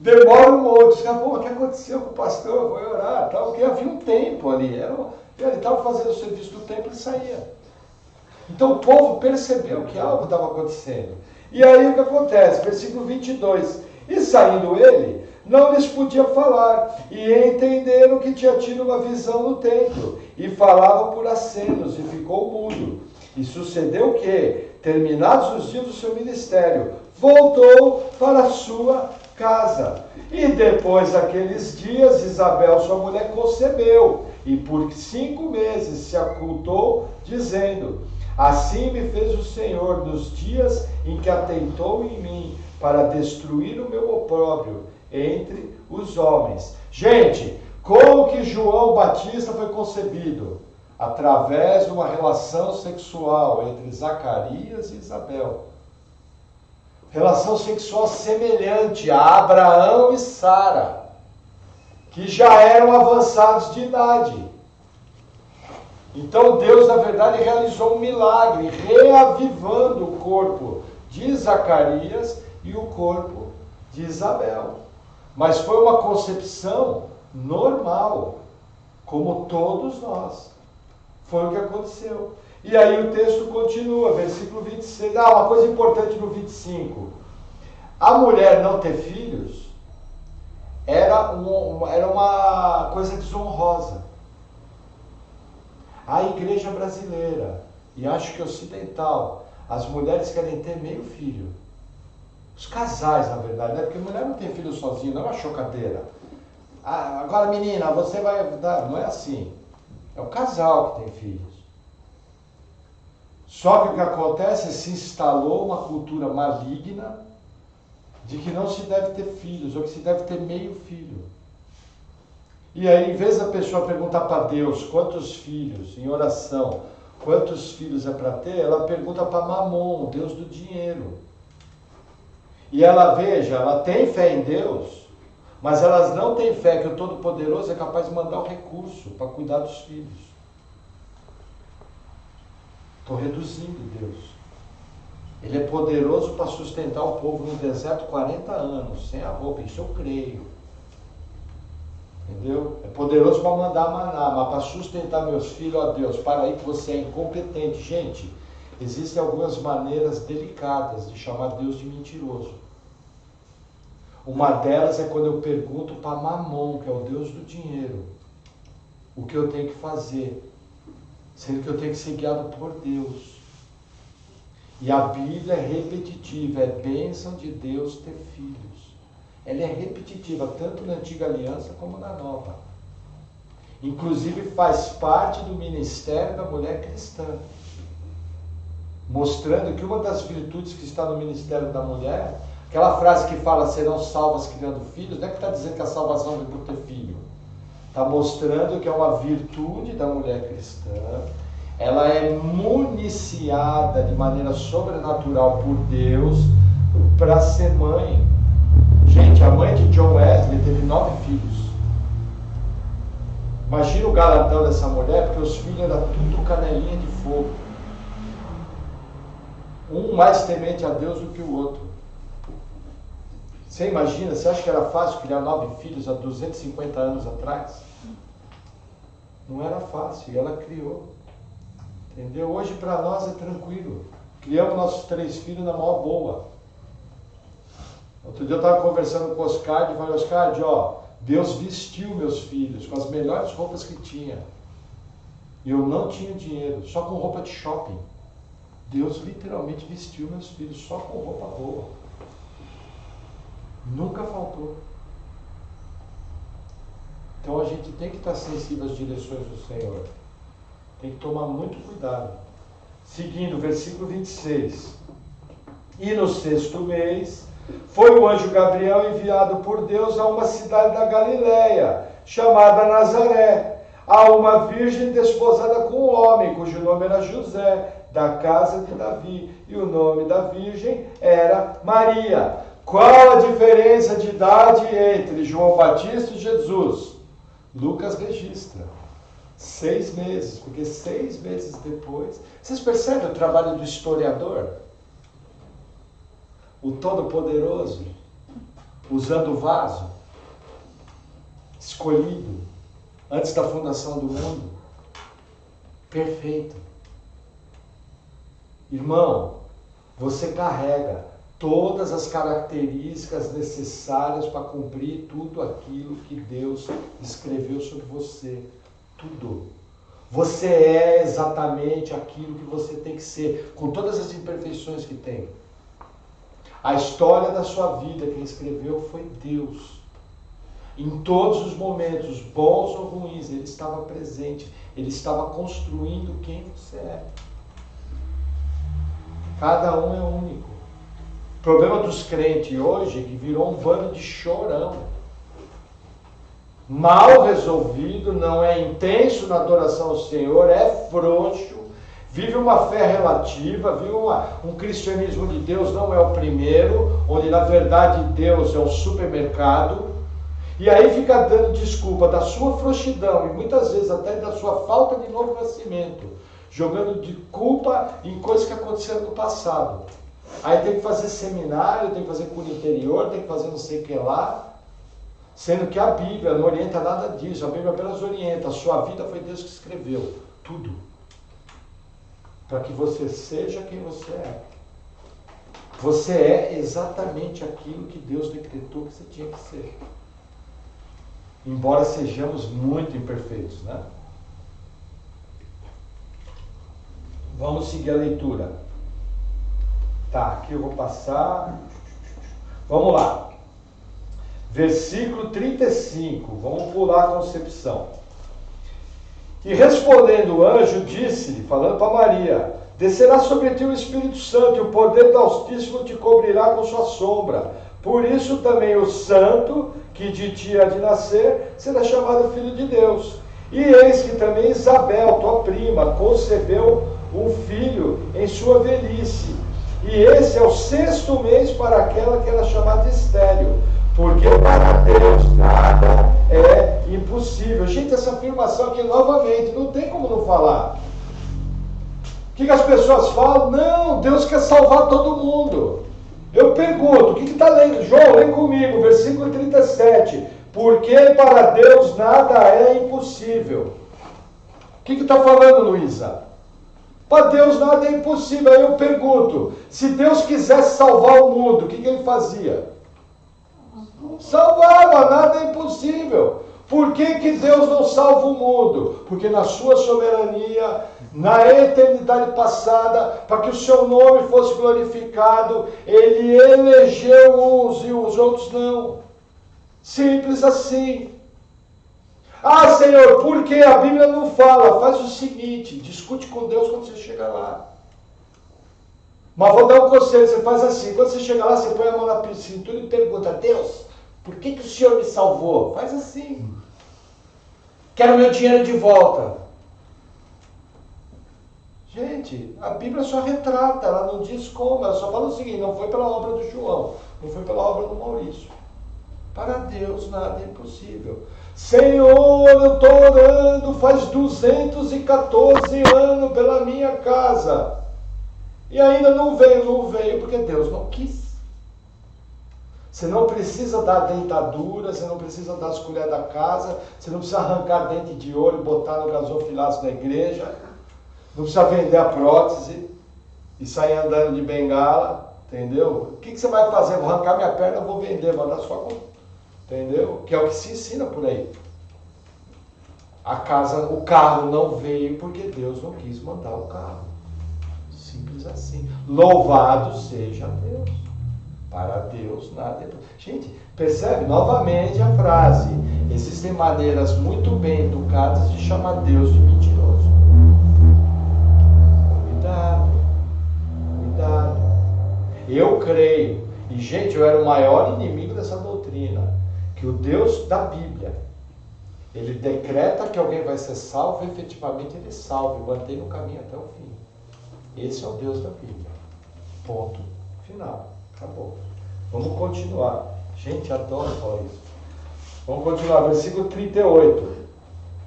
demora um monte. O que aconteceu com o pastor? Eu vou orar, tal, porque havia um tempo ali. Ele estava fazendo o serviço do templo e saía. Então o povo percebeu que algo estava acontecendo. E aí o que acontece? Versículo 22. E saindo ele, não lhes podia falar, e entenderam que tinha tido uma visão no templo, e falava por acenos, e ficou mudo. E sucedeu que, terminados os dias do seu ministério, voltou para a sua casa. E depois daqueles dias, Isabel, sua mulher, concebeu, e por 5 meses se ocultou, dizendo: assim me fez o Senhor nos dias em que atentou em mim, para destruir o meu opróbrio entre os homens. Gente, como que João Batista foi concebido? Através de uma relação sexual entre Zacarias e Isabel. Relação sexual semelhante a Abraão e Sara, que já eram avançados de idade. Então Deus, na verdade, realizou um milagre, reavivando o corpo de Zacarias e o corpo de Isabel. Mas foi uma concepção normal, como todos nós. Foi o que aconteceu. E aí o texto continua, versículo 26. Uma coisa importante no 25. A mulher não ter filhos era uma coisa desonrosa. A igreja brasileira, e acho que ocidental, as mulheres querem ter meio filho. Os casais, na verdade, né? Porque mulher não tem filho sozinho, não é uma chocadeira. Agora, menina, você vai dar. Não é assim. É o casal que tem filhos. Só que o que acontece é que se instalou uma cultura maligna de que não se deve ter filhos, ou que se deve ter meio filho. E aí, em vez da pessoa perguntar para Deus quantos filhos, em oração, quantos filhos é para ter, ela pergunta para Mamon, o Deus do dinheiro. E ela, veja, ela tem fé em Deus, mas elas não têm fé que o Todo-Poderoso é capaz de mandar o recurso para cuidar dos filhos. Estou reduzindo Deus. Ele é poderoso para sustentar o povo no deserto 40 anos, sem a roupa, isso eu creio. Entendeu? É poderoso para mandar maná, mas para sustentar meus filhos, ó Deus, para aí que você é incompetente. Gente, existem algumas maneiras delicadas de chamar Deus de mentiroso. Uma delas é quando eu pergunto para Mamon, que é o Deus do dinheiro, o que eu tenho que fazer, sendo que eu tenho que ser guiado por Deus. E a Bíblia é repetitiva, é bênção de Deus ter filhos. Ela é repetitiva, tanto na Antiga Aliança como na Nova. Inclusive faz parte do ministério da mulher cristã. Mostrando que uma das virtudes que está no ministério da mulher, Aquela frase que fala, serão salvas criando filhos, não é que está dizendo que a salvação vem por ter filho. Está mostrando que é uma virtude da mulher cristã. Ela é municiada de maneira sobrenatural por Deus para ser mãe. Gente, a mãe de John Wesley teve 9 filhos. Imagina o galatão dessa mulher, porque os filhos eram tudo canelinha de fogo. Um mais temente a Deus do que o outro. Você imagina, você acha que era fácil criar 9 filhos há 250 anos atrás? Não era fácil, e ela criou. Entendeu? Hoje para nós é tranquilo. Criamos nossos 3 filhos na maior boa. Outro dia eu estava conversando com o Oscar e falei, Oscar, ó, Deus vestiu meus filhos com as melhores roupas que tinha. E eu não tinha dinheiro, só com roupa de shopping. Deus literalmente vestiu meus filhos só com roupa boa. Nunca faltou. Então a gente tem que estar sensível às direções do Senhor. Tem que tomar muito cuidado. Seguindo, versículo 26. E no 6º mês, foi o anjo Gabriel enviado por Deus a uma cidade da Galileia, chamada Nazaré, a uma virgem desposada com um homem, cujo nome era José, da casa de Davi, e o nome da virgem era Maria. Qual a diferença de idade entre João Batista e Jesus? Lucas registra 6 meses, porque 6 meses depois... Vocês percebem o trabalho do historiador? O Todo-Poderoso, usando o vaso, escolhido, antes da fundação do mundo. Perfeito. Irmão, você carrega todas as características necessárias para cumprir tudo aquilo que Deus escreveu sobre você. Tudo. Você é exatamente aquilo que você tem que ser, com todas as imperfeições que tem. A história da sua vida, quem escreveu foi Deus. Em todos os momentos, bons ou ruins, Ele estava presente. Ele estava construindo quem você é. Cada um é único. O problema dos crentes hoje é que virou um bando de chorão. Mal resolvido, não é intenso na adoração ao Senhor, é frouxo, vive uma fé relativa, vive um cristianismo de Deus não é o primeiro, onde na verdade Deus é o supermercado, e aí fica dando desculpa da sua frouxidão e muitas vezes até da sua falta de novo nascimento, jogando de culpa em coisas que aconteceram no passado. Aí tem que fazer seminário, tem que fazer cura interior, tem que fazer não sei o que lá, sendo que a Bíblia não orienta nada disso, a Bíblia apenas orienta, a sua vida foi Deus que escreveu, tudo. Para que você seja quem você é. Você é exatamente aquilo que Deus decretou que você tinha que ser. Embora sejamos muito imperfeitos, né? Vamos seguir a leitura. Tá, aqui eu vou passar. Vamos lá. Versículo 35. Vamos pular a concepção. E respondendo o anjo, disse-lhe, falando para Maria, descerá sobre ti o Espírito Santo, e o poder do Altíssimo te cobrirá com sua sombra. Por isso também o santo, que de ti há de nascer, será chamado Filho de Deus. E eis que também Isabel, tua prima, concebeu um filho em sua velhice. E esse é o 6º mês para aquela que era chamada estéril, porque para Deus nada é impossível. Gente, essa afirmação aqui novamente, não tem como não falar. O que as pessoas falam? Não, Deus quer salvar todo mundo. Eu pergunto, o que está lendo? João, lê comigo, versículo 37. Porque para Deus nada é impossível. O que está falando, Luísa? Para Deus nada é impossível. Aí eu pergunto, se Deus quisesse salvar o mundo, o que ele fazia? Salvava, nada é impossível. Por que Deus não salva o mundo? Porque na sua soberania, na eternidade passada, para que o seu nome fosse glorificado, Ele elegeu uns e os outros não. Simples assim. Ah, Senhor, por que a Bíblia não fala? Faz o seguinte, discute com Deus quando você chegar lá. Mas vou dar um conselho, você faz assim, quando você chegar lá, você põe a mão na cintura e pergunta, Deus, por que o Senhor me salvou? Faz assim. Quero meu dinheiro de volta. Gente, a Bíblia só retrata, ela não diz como, ela só fala o seguinte, não foi pela obra do João, não foi pela obra do Maurício. Para Deus nada é impossível. Senhor, eu estou orando faz 214 anos pela minha casa. E ainda não veio porque Deus não quis. Você não precisa dar dentadura, você não precisa dar as colheres da casa, você não precisa arrancar dente de ouro e botar no gasofilaço da igreja, não precisa vender a prótese e sair andando de bengala, entendeu? O que você vai fazer? Vou arrancar minha perna, vou vender, vou dar sua conta. Entendeu? Que é o que se ensina por aí. O carro não veio porque Deus não quis mandar o carro. Simples assim. Louvado seja Deus. Para Deus nada é... Gente, percebe novamente a frase. Existem maneiras muito bem educadas de chamar Deus de mentiroso. Cuidado. Cuidado. Eu creio. E, gente, eu era o maior inimigo dessa doutrina. Que o Deus da Bíblia, ele decreta que alguém vai ser salvo e efetivamente ele salva e mantém no caminho até o fim. Esse é o Deus da Bíblia. Ponto. Final. Acabou. Vamos continuar. Gente, adoro falar isso. Vamos continuar. Versículo 38.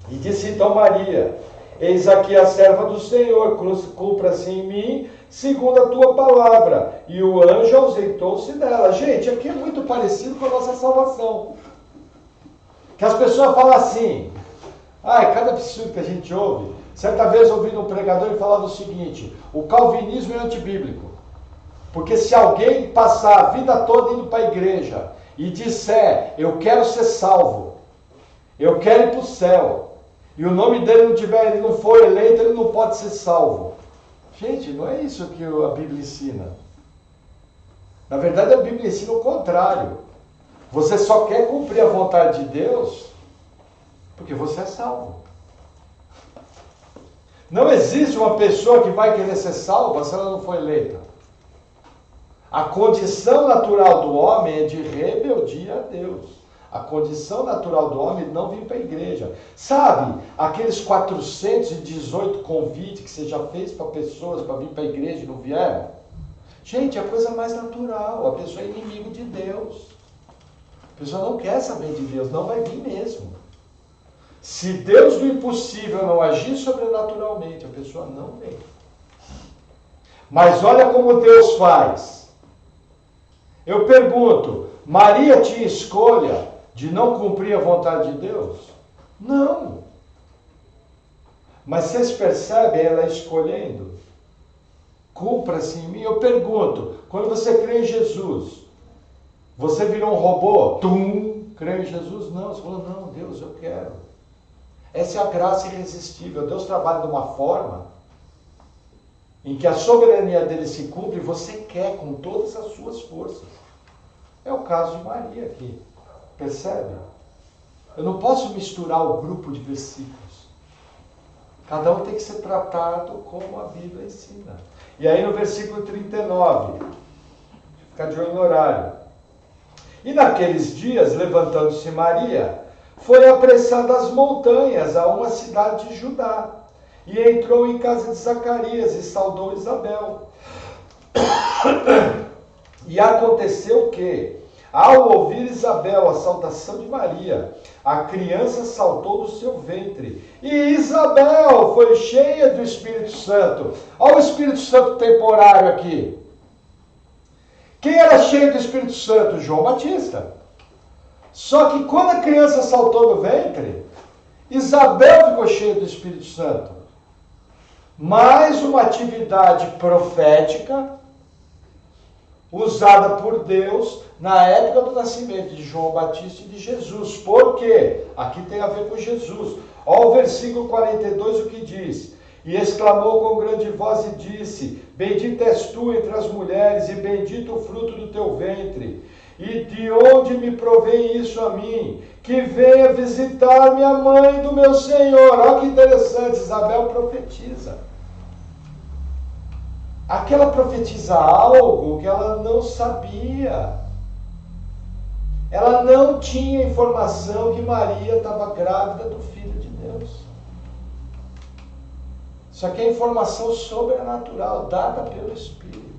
E disse então Maria, eis aqui a serva do Senhor, cumpra-se em mim segundo a tua palavra. E o anjo ausentou-se dela. Gente, aqui é muito parecido com a nossa salvação. Que as pessoas falam assim, cada absurdo que a gente ouve. Certa vez ouvi um pregador e falava o seguinte, o calvinismo é antibíblico. Porque se alguém passar a vida toda indo para a igreja e disser, eu quero ser salvo, eu quero ir para o céu, e o nome dele ele não for eleito, ele não pode ser salvo. Gente, não é isso que a Bíblia ensina. Na verdade, a Bíblia ensina o contrário. Você só quer cumprir a vontade de Deus porque você é salvo. Não existe uma pessoa que vai querer ser salva se ela não for eleita. A condição natural do homem é de rebeldia a Deus. A condição natural do homem é não vir para a igreja. Sabe, aqueles 418 convites que você já fez para pessoas para vir para a igreja e não vieram? Gente, é a coisa mais natural. A pessoa é inimigo de Deus. A pessoa não quer saber de Deus, não vai vir mesmo. Se Deus do impossível não agir sobrenaturalmente, a pessoa não vem. Mas olha como Deus faz. Eu pergunto, Maria tinha escolha de não cumprir a vontade de Deus? Não. Mas vocês percebem ela escolhendo? Cumpra-se em mim. Eu pergunto, quando você crê em Jesus, você virou um robô? Crê em Jesus? Não, você falou, não, Deus, eu quero. Essa é a graça irresistível. Deus trabalha de uma forma em que a soberania dele se cumpre e você quer com todas as suas forças. É o caso de Maria aqui. Percebe? Eu não posso misturar o grupo de versículos. Cada um tem que ser tratado como a Bíblia ensina. E aí no versículo 39, fica de olho no horário. E naqueles dias, levantando-se Maria, foi apressada às montanhas, a uma cidade de Judá, e entrou em casa de Zacarias e saudou Isabel. E aconteceu que, ao ouvir Isabel a saudação de Maria, a criança saltou do seu ventre. E Isabel foi cheia do Espírito Santo. Olha o Espírito Santo temporário aqui. Quem era cheio do Espírito Santo? João Batista. Só que quando a criança saltou do ventre, Isabel ficou cheia do Espírito Santo. Mais uma atividade profética usada por Deus na época do nascimento de João Batista e de Jesus. Por quê? Aqui tem a ver com Jesus. Olha o versículo 42, o que diz. E exclamou com grande voz e disse, bendita és tu entre as mulheres e bendito o fruto do teu ventre. E de onde me provém isso a mim? Que venha visitar-me a mãe do meu Senhor. Olha que interessante, Isabel profetiza. Aquela profetiza algo que ela não sabia. Ela não tinha informação que Maria estava grávida do Filho de Deus. Isso aqui é informação sobrenatural, dada pelo Espírito.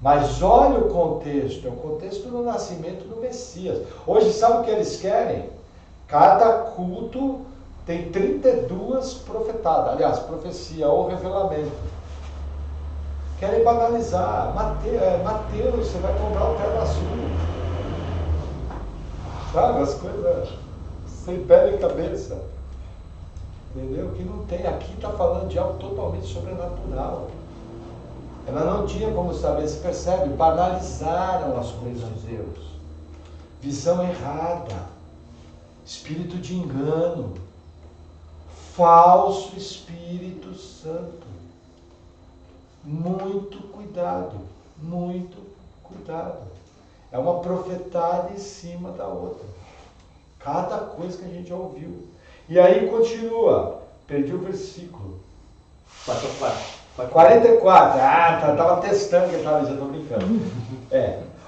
Mas olha o contexto, é o contexto do nascimento do Messias. Hoje sabe o que eles querem? Cada culto tem 32 profetadas, aliás, profecia ou revelamento. Querem banalizar. Mateus, você vai comprar o terno azul. Sabe, as coisas sem pé nem cabeça. Entendeu? Que não tem. Aqui está falando de algo totalmente sobrenatural. Ela não tinha como saber, se percebe? Banalizaram as coisas de Deus. Visão errada. Espírito de engano. Falso Espírito Santo. Muito cuidado. Muito cuidado. É uma profetada em cima da outra. Cada coisa que a gente já ouviu. E aí continua. Perdi o versículo. 44. Estava testando que ele estava dizendo, estou brincando.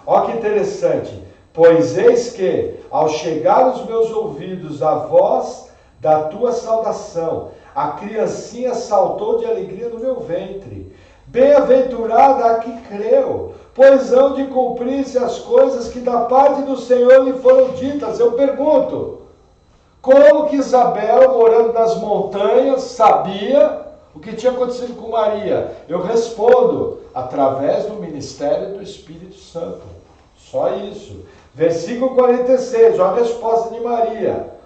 Olha que interessante. Pois eis que, ao chegar aos meus ouvidos a voz da tua saudação, a criancinha saltou de alegria no meu ventre. Bem-aventurada a que creu, pois hão de cumprir-se as coisas que da parte do Senhor lhe foram ditas. Eu pergunto, como que Isabel, morando nas montanhas, sabia o que tinha acontecido com Maria? Eu respondo, através do ministério do Espírito Santo. Só isso. Versículo 46, olha a resposta de Maria.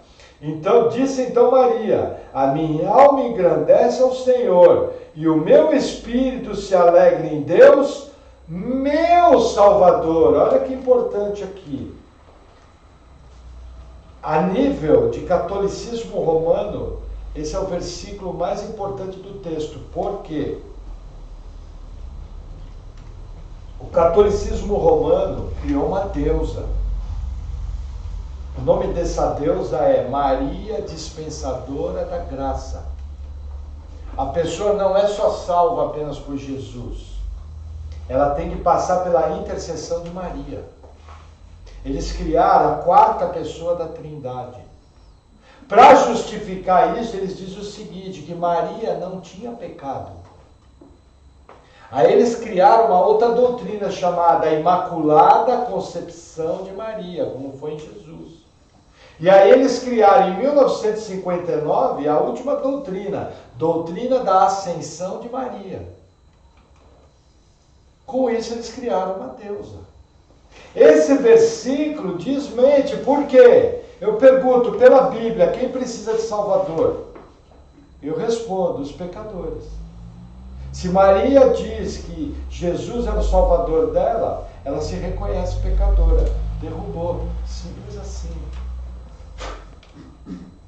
Disse Maria, a minha alma engrandece ao Senhor, e o meu espírito se alegra em Deus, meu Salvador. Olha que importante aqui. A nível de catolicismo romano, esse é o versículo mais importante do texto. Por quê? O catolicismo romano criou uma deusa. O nome dessa deusa é Maria Dispensadora da Graça. A pessoa não é só salva apenas por Jesus. Ela tem que passar pela intercessão de Maria. Eles criaram a quarta pessoa da Trindade. Para justificar isso, eles dizem o seguinte, que Maria não tinha pecado. Aí eles criaram uma outra doutrina chamada Imaculada Concepção de Maria, como foi em Jesus. E aí eles criaram em 1959 a última doutrina, doutrina da Ascensão de Maria. Com isso eles criaram uma deusa. Esse versículo desmente, por quê? Eu pergunto, pela Bíblia, quem precisa de Salvador? Eu respondo, os pecadores. Se Maria diz que Jesus é o Salvador dela, ela se reconhece pecadora. Derrubou. Simples assim.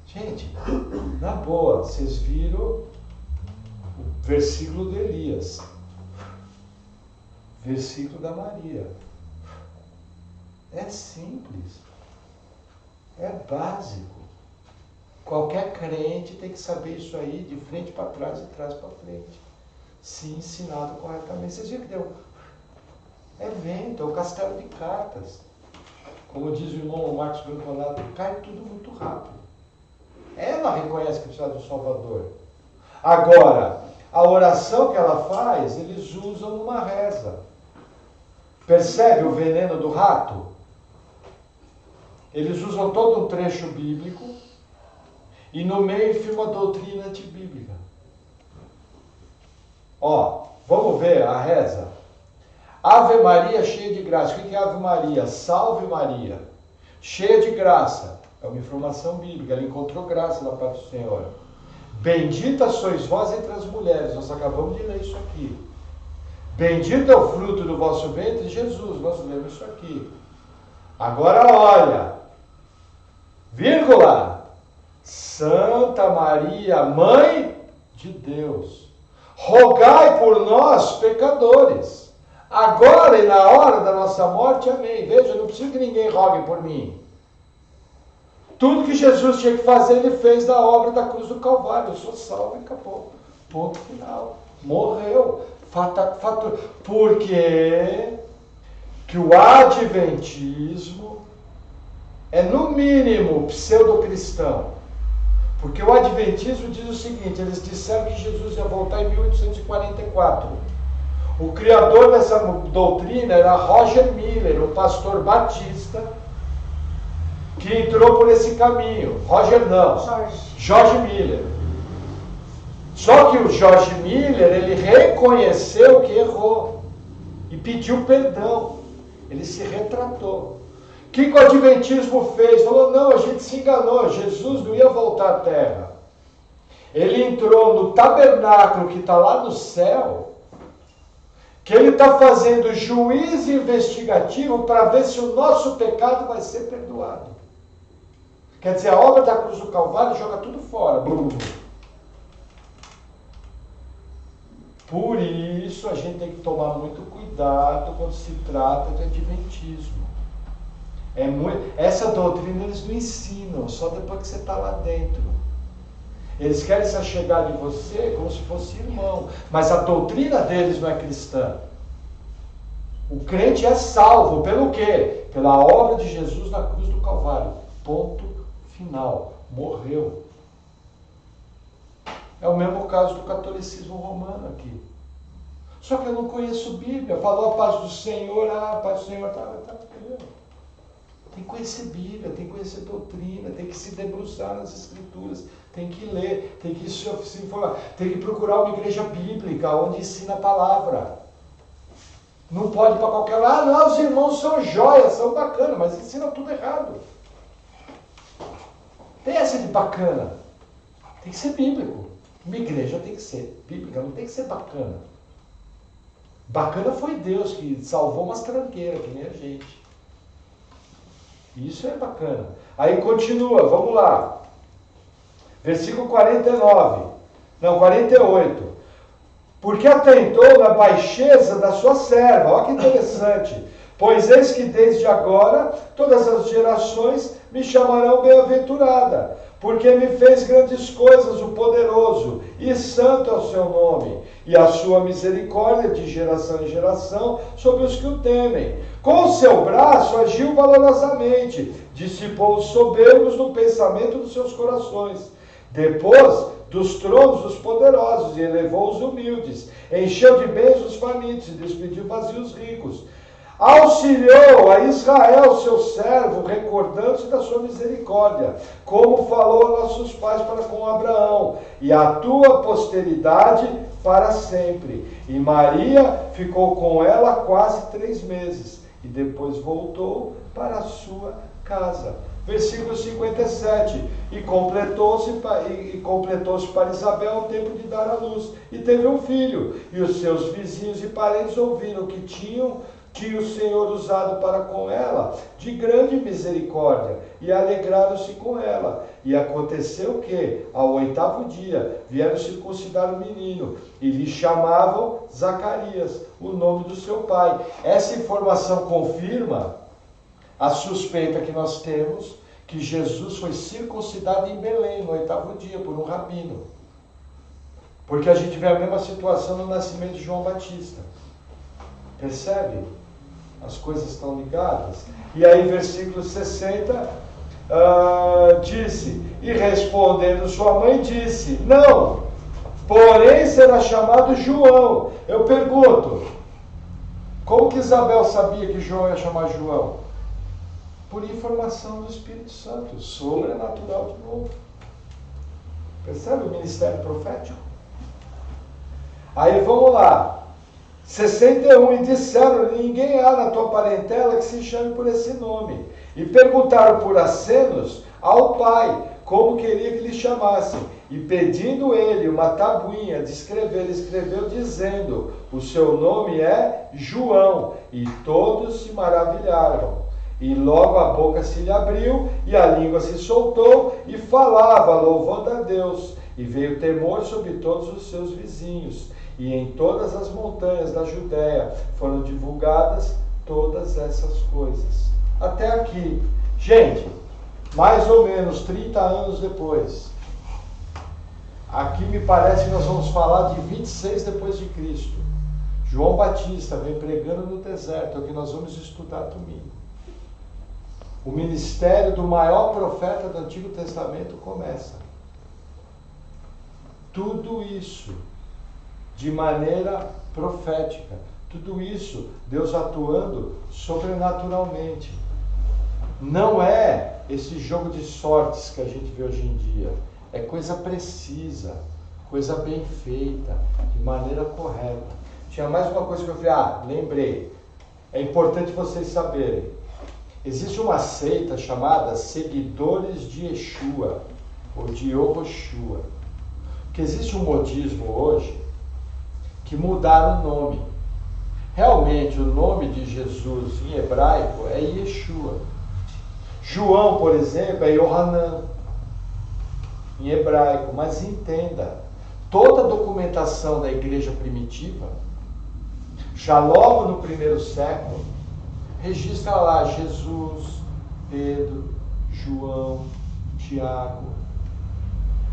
Gente, na boa, vocês viram o versículo de Elias. Versículo da Maria. É simples. É básico. Qualquer crente tem que saber isso aí de frente para trás e de trás para frente. Se ensinado corretamente. Vocês viram que deu? É vento, é o castelo de cartas. Como diz o irmão Marcos Branconato, cai tudo muito rápido. Ela reconhece que precisa do Salvador. Agora, a oração que ela faz, eles usam numa reza. Percebe o veneno do rato? Eles usam todo um trecho bíblico e no meio enfia uma doutrina antibíblica. Vamos ver a reza. Ave Maria, cheia de graça. O que é Ave Maria? Salve Maria. Cheia de graça. É uma informação bíblica. Ela encontrou graça da parte do Senhor. Bendita sois vós entre as mulheres. Nós acabamos de ler isso aqui. Bendito é o fruto do vosso ventre, Jesus. Nós lemos isso aqui. Agora olha. Vírgula. Santa Maria, Mãe de Deus. Rogai por nós, pecadores, agora e na hora da nossa morte. Amém. Veja, eu não preciso que ninguém rogue por mim. Tudo que Jesus tinha que fazer, ele fez da obra da cruz do Calvário. Eu sou salvo e acabou. Ponto final. Morreu. Por que o adventismo é, no mínimo, pseudo-cristão? Porque o adventismo diz o seguinte: eles disseram que Jesus ia voltar em 1844. O criador dessa doutrina era Roger Miller, um pastor batista, que entrou por esse caminho. George Miller. Só que o George Miller, ele reconheceu que errou e pediu perdão. Ele se retratou. O que o adventismo fez? Falou: não, a gente se enganou, Jesus não ia voltar à terra. Ele entrou no tabernáculo que está lá no céu, que ele está fazendo juízo investigativo para ver se o nosso pecado vai ser perdoado. Quer dizer, a obra da cruz do Calvário joga tudo fora. Por isso a gente tem que tomar muito cuidado quando se trata de adventismo. Essa doutrina eles não ensinam, só depois que você está lá dentro. Eles querem se achegar de você como se fosse irmão, mas a doutrina deles não é cristã. O crente é salvo pelo quê? Pela obra de Jesus na cruz do Calvário. Ponto final. Morreu. É o mesmo caso do catolicismo romano aqui. Só que eu não conheço Bíblia. Falou a paz do Senhor, a paz do Senhor tá, entendeu? Tem que conhecer Bíblia, tem que conhecer doutrina, tem que se debruçar nas Escrituras, tem que ler, tem que se informar, tem que procurar uma igreja bíblica onde ensina a palavra. Não pode ir para qualquer lado. Não, os irmãos são joias, são bacanas, mas ensinam tudo errado. Tem essa de bacana. Tem que ser bíblico. Uma igreja tem que ser bíblica, não tem que ser bacana. Bacana foi Deus que salvou umas tranqueiras, que nem a gente. Isso é bacana. Aí continua, vamos lá. Versículo 48. Porque atentou na baixeza da sua serva. Olha que interessante. Pois eis que desde agora todas as gerações me chamarão bem-aventurada, porque me fez grandes coisas o poderoso, e santo é o seu nome, e a sua misericórdia de geração em geração sobre os que o temem. Com o seu braço agiu valorosamente, dissipou os soberbos no pensamento dos seus corações. Depois dos tronos dos poderosos, e elevou os humildes, encheu de bens os famintos, e despediu vazios ricos. Auxiliou a Israel, seu servo, recordando-se da sua misericórdia, como falou a nossos pais para com Abraão, e a tua posteridade para sempre. E Maria ficou com ela quase 3 meses, e depois voltou para a sua casa. Versículo 57, e completou-se para Isabel o tempo de dar à luz, e teve um filho, e os seus vizinhos e parentes ouviram que tinha o Senhor usado para com ela de grande misericórdia, e alegraram-se com ela. E aconteceu que, ao 8º dia, vieram circuncidar o menino, e lhe chamavam Zacarias, o nome do seu pai. Essa informação confirma a suspeita que nós temos que Jesus foi circuncidado em Belém, no 8º dia, por um rabino. Porque a gente vê a mesma situação no nascimento de João Batista. Percebe? As coisas estão ligadas. E aí, versículo 60, disse, e respondendo sua mãe, disse, não, porém será chamado João. Eu pergunto, como que Isabel sabia que João ia chamar João? Por informação do Espírito Santo, sobrenatural de novo. Percebe o ministério profético? Aí vamos lá. 61, e disseram, ninguém há na tua parentela que se chame por esse nome. E perguntaram por acenos ao pai, como queria que lhe chamassem. E pedindo ele uma tabuinha de escrever, ele escreveu dizendo, o seu nome é João. E todos se maravilharam. E logo a boca se lhe abriu, e a língua se soltou, e falava, louvando a Deus. E veio temor sobre todos os seus vizinhos. E em todas as montanhas da Judéia foram divulgadas todas essas coisas. Até aqui. Gente, mais ou menos 30 anos depois. Aqui me parece que nós vamos falar de 26 depois de Cristo. João Batista vem pregando no deserto, é o que nós vamos estudar domingo. O ministério do maior profeta do Antigo Testamento começa. Tudo isso de maneira profética. Tudo isso, Deus atuando sobrenaturalmente. Não é esse jogo de sortes que a gente vê hoje em dia. É coisa precisa, coisa bem feita, de maneira correta. Tinha mais uma coisa que eu falei, lembrei. É importante vocês saberem. Existe uma seita chamada Seguidores de Yeshua, ou de Yehoshua. Porque existe um modismo hoje que mudaram o nome. Realmente, o nome de Jesus em hebraico é Yeshua. João, por exemplo, é Yohanan, em hebraico. Mas entenda, toda a documentação da igreja primitiva, já logo no primeiro século, registra lá Jesus, Pedro, João, Tiago.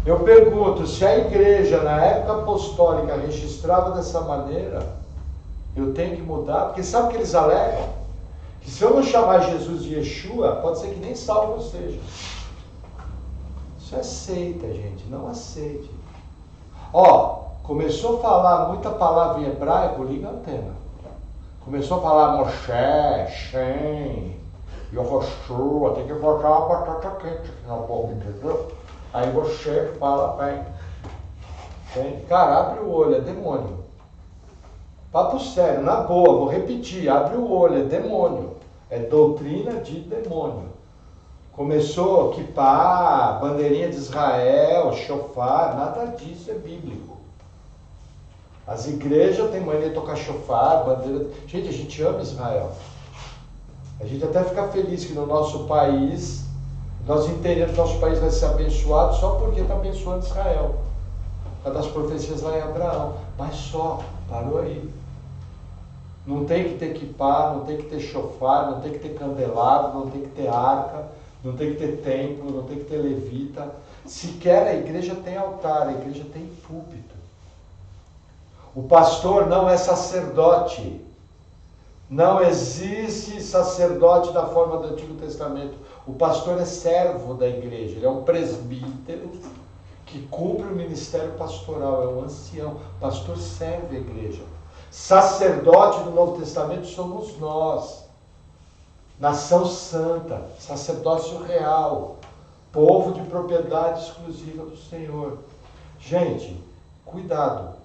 Eu pergunto, se a igreja na época apostólica registrava dessa maneira, eu tenho que mudar? Porque sabe o que eles alegam? Que se eu não chamar Jesus de Yeshua, pode ser que nem salvo eu seja. Isso é seita, gente, não aceite. Começou a falar muita palavra em hebraico, liga a antena. Começou a falar Moshe, Shem, Yehoshua, tem que botar uma batata quente aqui na boca, entendeu? Aí você fala bem. Cara, abre o olho, é demônio. Papo sério, na boa, vou repetir, abre o olho, é demônio. É doutrina de demônio. Começou kippah, bandeirinha de Israel, shofar, nada disso é bíblico. As igrejas têm mania de tocar shofar, bandeira... Gente, a gente ama Israel. A gente até fica feliz que no nosso país, nós entendemos que nosso país vai ser abençoado só porque está abençoando Israel. Por causa das profecias lá em Abraão. Mas só, parou aí. Não tem que ter kippah, não tem que ter shofar, não tem que ter candelabro, não tem que ter arca, não tem que ter templo, não tem que ter levita. Sequer a igreja tem altar, a igreja tem púlpito. O pastor não é sacerdote. Não existe sacerdote da forma do Antigo Testamento. O pastor é servo da igreja. Ele é um presbítero que cumpre o ministério pastoral. É um ancião. O pastor serve a igreja. Sacerdote do Novo Testamento somos nós. Nação santa. Sacerdócio real. Povo de propriedade exclusiva do Senhor. Gente, cuidado.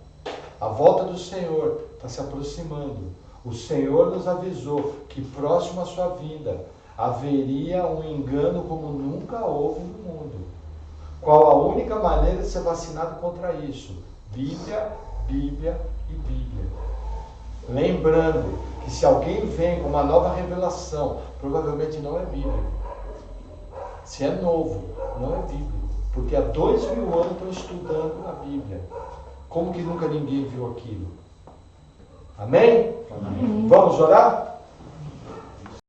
A volta do Senhor está se aproximando. O Senhor nos avisou que próximo à sua vinda haveria um engano como nunca houve no mundo. Qual a única maneira de ser vacinado contra isso? Bíblia, Bíblia e Bíblia. Lembrando que se alguém vem com uma nova revelação, provavelmente não é bíblico. Se é novo, não é bíblico. Porque há 2000 anos estão estudando a Bíblia. Como que nunca ninguém viu aquilo? Amém? Amém. Vamos orar?